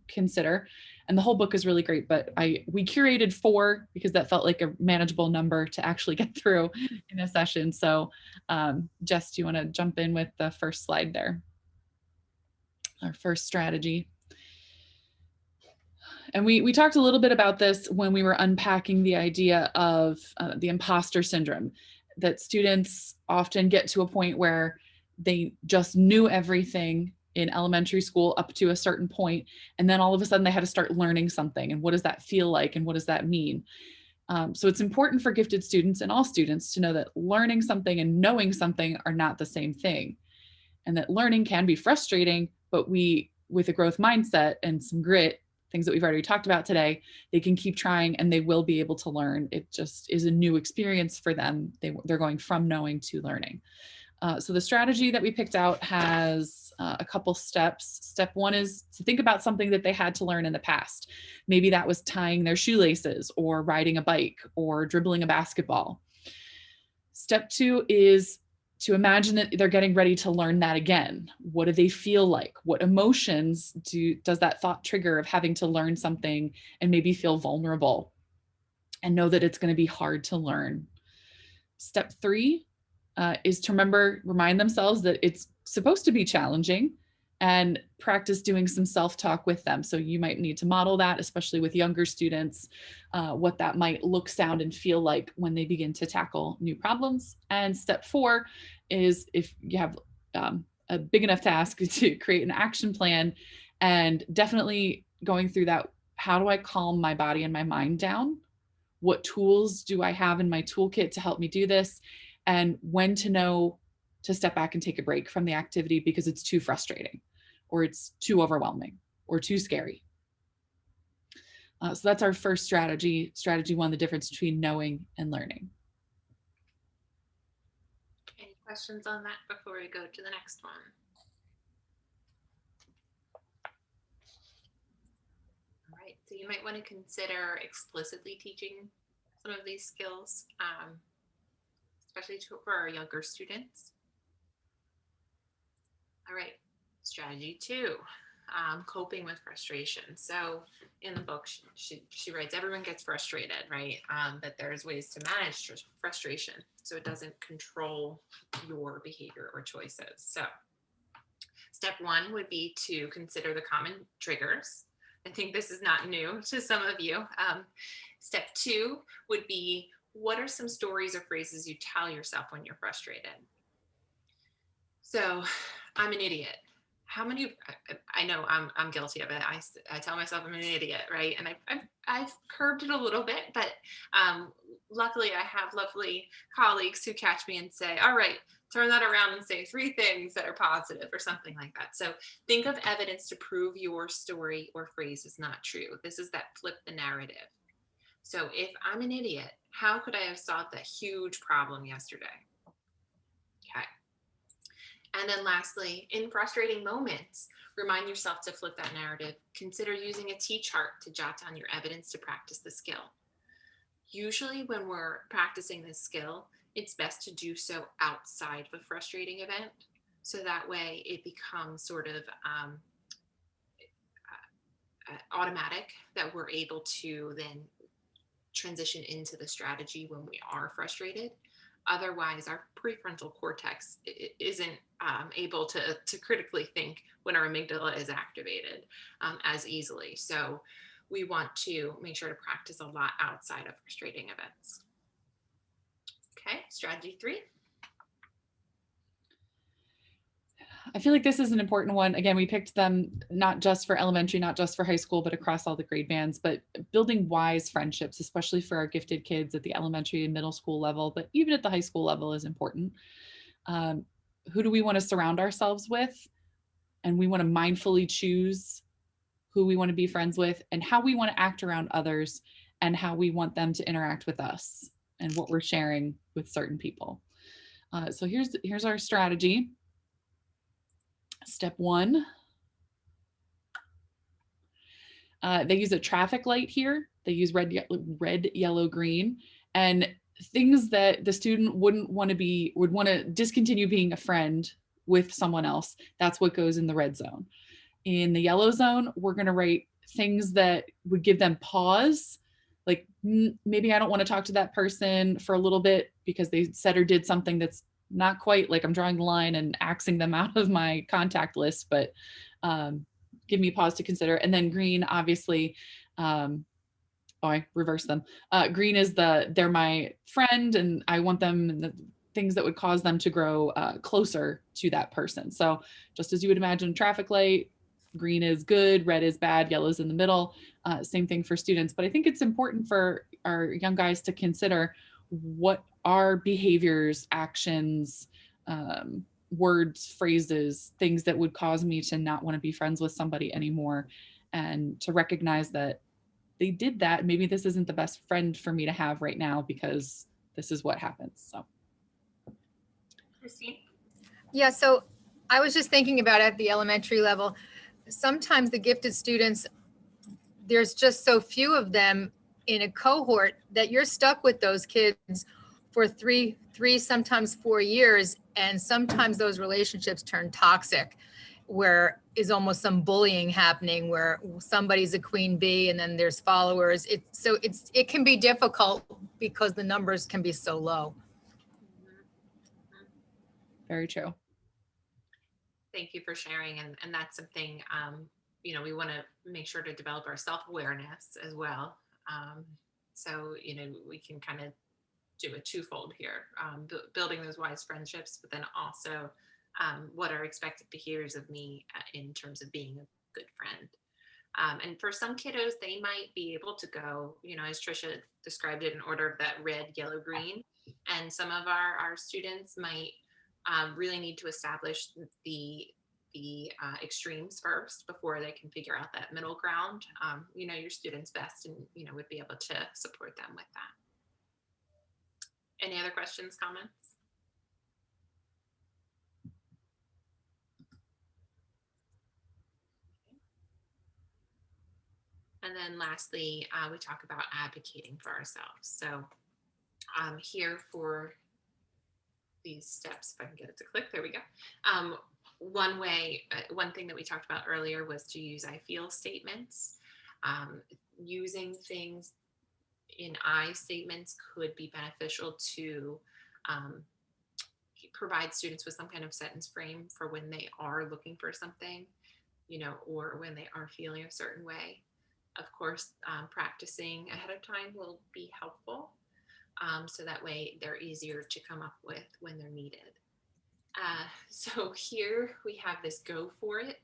consider. And the whole book is really great, but we curated 4 because that felt like a manageable number to actually get through in a session. So Jess, do you want to jump in with the first slide there? Our first strategy. And we talked a little bit about this when we were unpacking the idea of the imposter syndrome, that students often get to a point where they just knew everything in elementary school up to a certain point, and then all of a sudden they had to start learning something. And what does that feel like? And what does that mean? So it's important for gifted students and all students to know that learning something and knowing something are not the same thing. And that learning can be frustrating, but with a growth mindset and some grit, things that we've already talked about today, they can keep trying and they will be able to learn. It just is a new experience for them. They're going from knowing to learning. So the strategy that we picked out has a couple steps. Step 1 is to think about something that they had to learn in the past. Maybe that was tying their shoelaces or riding a bike or dribbling a basketball. Step 2 is to imagine that they're getting ready to learn that again. What do they feel like? What emotions does that thought trigger of having to learn something and maybe feel vulnerable and know that it's going to be hard to learn? Step 3 is to remind themselves that it's supposed to be challenging and practice doing some self-talk with them. So you might need to model that, especially with younger students, what that might look, sound, and feel like when they begin to tackle new problems. And step 4 is, if you have a big enough task, to create an action plan, and definitely going through that. How do I calm my body and my mind down? What tools do I have in my toolkit to help me do this? And when to know to step back and take a break from the activity because it's too frustrating or it's too overwhelming or too scary. So that's our first strategy. Strategy 1, the difference between knowing and learning. Any questions on that before we go to the next one? All right, so you might want to consider explicitly teaching some of these skills, especially for our younger students. All right, strategy 2, coping with frustration. So in the book, she writes, everyone gets frustrated, right? But there's ways to manage frustration so it doesn't control your behavior or choices. So step 1 would be to consider the common triggers. I think this is not new to some of you. Step 2 would be, what are some stories or phrases you tell yourself when you're frustrated? So, I'm an idiot. How many? I know I'm guilty of it. I tell myself I'm an idiot, right? And I've curbed it a little bit, but luckily I have lovely colleagues who catch me and say, all right, turn that around and say 3 things that are positive or something like that. So think of evidence to prove your story or phrase is not true. This is that flip the narrative. So if I'm an idiot, how could I have solved that huge problem yesterday? Okay. And then lastly, in frustrating moments, remind yourself to flip that narrative. Consider using a T-chart to jot down your evidence to practice the skill. Usually when we're practicing this skill, it's best to do so outside of a frustrating event. So that way it becomes sort of automatic, that we're able to then transition into the strategy when we are frustrated. Otherwise, our prefrontal cortex isn't able to critically think when our amygdala is activated as easily. So we want to make sure to practice a lot outside of frustrating events. Okay, strategy 3. I feel like this is an important one. Again, we picked them not just for elementary, not just for high school, but across all the grade bands, but building wise friendships, especially for our gifted kids at the elementary and middle school level, but even at the high school level is important. Who do we want to surround ourselves with? And we want to mindfully choose who we want to be friends with and how we want to act around others and how we want them to interact with us and what we're sharing with certain people. So here's our strategy. Step 1, they use a traffic light here. They use red, yellow, green, and things that the student would want to discontinue being a friend with someone else. That's what goes in the red zone. In the yellow zone, we're going to write things that would give them pause. Like maybe I don't want to talk to that person for a little bit because they said or did something that's not quite, like I'm drawing the line and axing them out of my contact list, but give me pause to consider. And then green, obviously, I reverse them. Green is they're my friend and I want them, and the things that would cause them to grow closer to that person. So just as you would imagine a traffic light, green is good, red is bad, yellow is in the middle. Same thing for students. But I think it's important for our young guys to consider what are behaviors, actions, words, phrases, things that would cause me to not want to be friends with somebody anymore, and to recognize that they did that. Maybe this isn't the best friend for me to have right now because this is what happens. So. Christine? Yeah, so I was just thinking about at the elementary level, sometimes the gifted students, there's just so few of them in a cohort that you're stuck with those kids for three, sometimes 4 years. And sometimes those relationships turn toxic, where is almost some bullying happening where somebody's a queen bee and then there's followers. It can be difficult because the numbers can be so low. Very true. Thank you for sharing. And that's something, we want to make sure to develop our self-awareness as well. So, we can kind of do a twofold here, building those wise friendships, but then also what are expected behaviors of me in terms of being a good friend. And for some kiddos, they might be able to go, as Trisha described it, in order of that red, yellow, green. And some of our students might really need to establish the extremes first before they can figure out that middle ground. Your students best and, would be able to support them with that. Any other questions, comments? And then lastly, we talk about advocating for ourselves. So here for these steps, if I can get it to click, there we go. One thing that we talked about earlier was to use I feel statements. Using things in I statements could be beneficial to provide students with some kind of sentence frame for when they are looking for something, or when they are feeling a certain way. Of course, practicing ahead of time will be helpful. So that way they're easier to come up with when they're needed. So here we have this go for it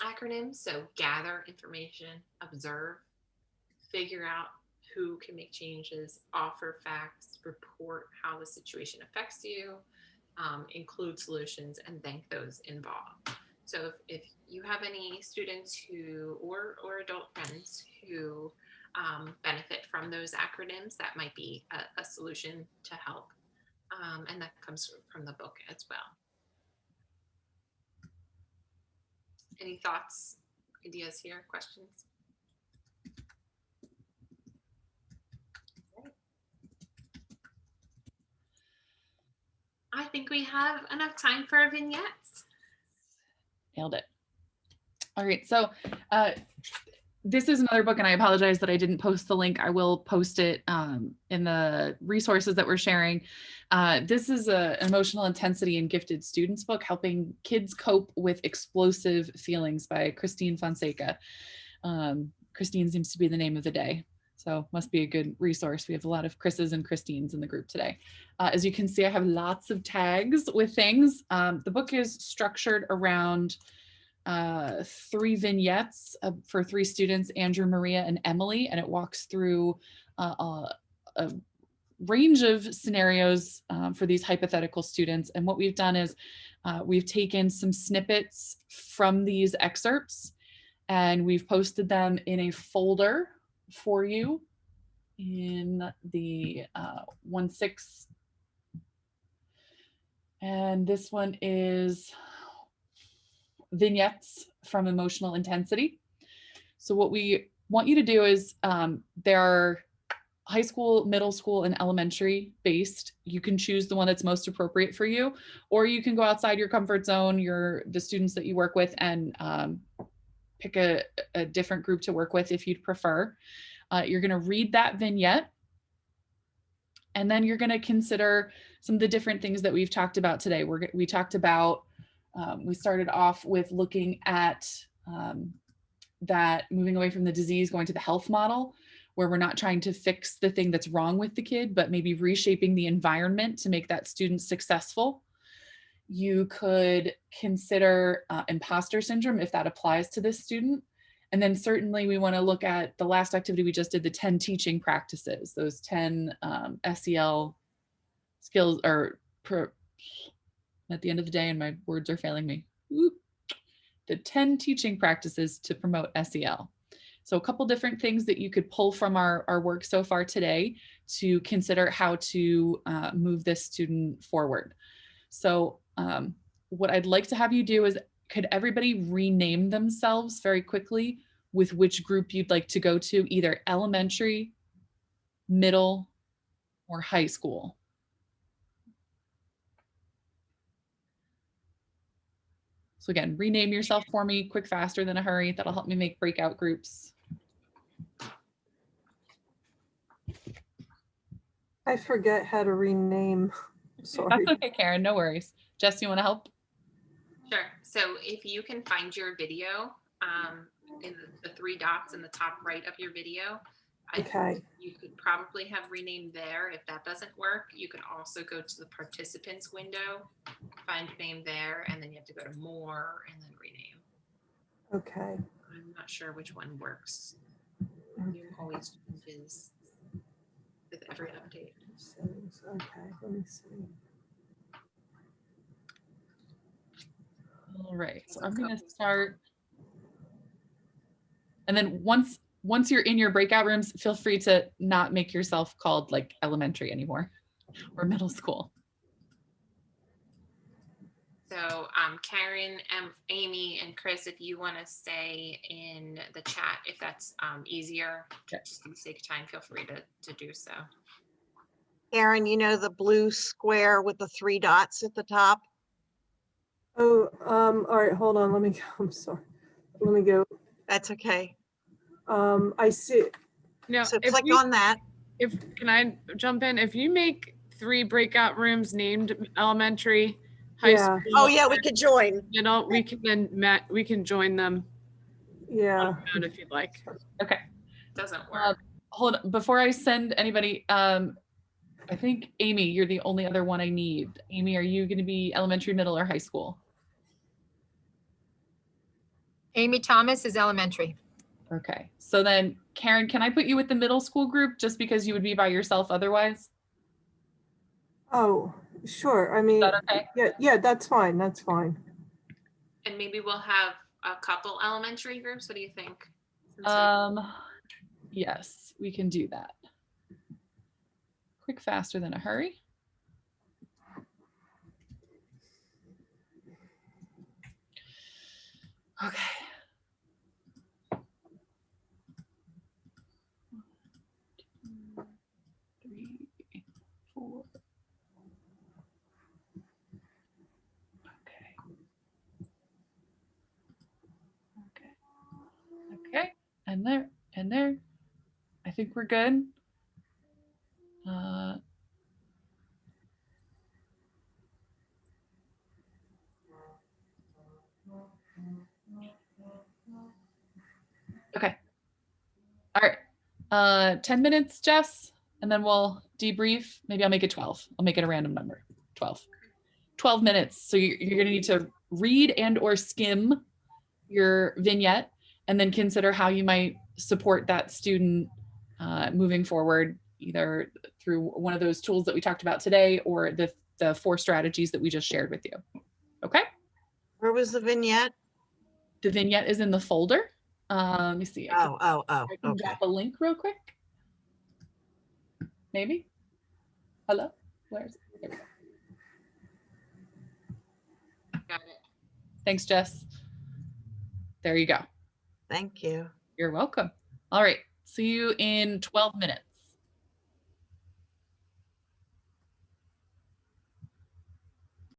acronym. So gather information, observe, figure out who can make changes, offer facts, report how the situation affects you, include solutions, and thank those involved. So if you have any students who, or adult friends who benefit from those acronyms, that might be a solution to help. And that comes from the book as well. Any thoughts, ideas here, questions? I think we have enough time for vignettes. Nailed it. All right, so this is another book, and I apologize that I didn't post the link. I will post it in the resources that we're sharing. This is an emotional intensity and gifted students book, helping kids cope with explosive feelings, by Christine Fonseca. Christine seems to be the name of the day, so must be a good resource. We have a lot of Chris's and Christines in the group today. As you can see, I have lots of tags with things. The book is structured around 3 vignettes for 3 students, Andrew, Maria, and Emily, and it walks through a range of scenarios for these hypothetical students. And what we've done is we've taken some snippets from these excerpts and we've posted them in a folder for you in the 1-6. And this one is vignettes from emotional intensity. So what we want you to do is there are high school, middle school, and elementary based. You can choose the one that's most appropriate for you, or you can go outside your comfort zone, the students that you work with, and pick a different group to work with if you'd prefer. You're going to read that vignette, and then you're going to consider some of the different things that we've talked about today. We talked about, we started off with looking at that moving away from the disease, going to the health model, where we're not trying to fix the thing that's wrong with the kid, but maybe reshaping the environment to make that student successful. You could consider imposter syndrome if that applies to this student. And then certainly we want to look at the last activity we just did, the 10 teaching practices, those 10 SEL skills, or at the end of the day, and my words are failing me, the 10 teaching practices to promote SEL. So a couple different things that you could pull from our work so far today to consider how to move this student forward. So what I'd like to have you do is, could everybody rename themselves very quickly with which group you'd like to go to, either elementary, middle, or high school? So again, rename yourself for me, quick, faster than a hurry. That'll help me make breakout groups. I forget how to rename. Sorry. That's okay, Karen, no worries. Jess, you want to help? Sure. So if you can find your video in the 3 dots in the top right of your video, Okay. you could probably have renamed there. If that doesn't work, you can also go to the participants window, find name there, and then you have to go to more and then rename. Okay. I'm not sure which one works. You always changes with every update. Settings. Okay, let me see. All right, so I'm going to start. And then once you're in your breakout rooms, feel free to not make yourself called like elementary anymore or middle school. So Karen, Amy, and Chris, if you want to stay in the chat, if that's easier, just for the sake of time, feel free to do so. Karen, you know the blue square with the 3 dots at the top? Oh, all right, hold on. Let me go. I'm sorry. Let me go. That's okay. I see. No, So click on that. Can I jump in? If you make 3 breakout rooms named elementary, high school. Oh yeah, we could join. You know, we can then we can join them. Yeah. If you'd like. Okay. Doesn't work. Hold on. Before I send anybody, I think Amy, you're the only other one I need. Amy, are you going to be elementary, middle, or high school? Amy Thomas is elementary. Okay. So then Karen, can I put you with the middle school group just because you would be by yourself otherwise? Oh, sure. I mean, okay? Yeah, that's fine. That's fine. And maybe we'll have a couple elementary groups. What do you think? Yes, we can do that. Quick, faster than a hurry. Okay. 1, 2, 3, 4. Okay, and there. I think we're good. Okay. All right. 10 minutes, Jess, and then we'll debrief. Maybe I'll make it 12. I'll make it a random number. 12. 12 minutes. So you're going to need to read and or skim your vignette and then consider how you might support that student moving forward, either through one of those tools that we talked about today or the 4 strategies that we just shared with you. Okay? Where was the vignette? The vignette is in the folder. Let me see. I can drop a link real quick. Maybe. Hello? Where is it? There we go. Got it. Thanks, Jess. There you go. Thank you. You're welcome. All right. See you in 12 minutes.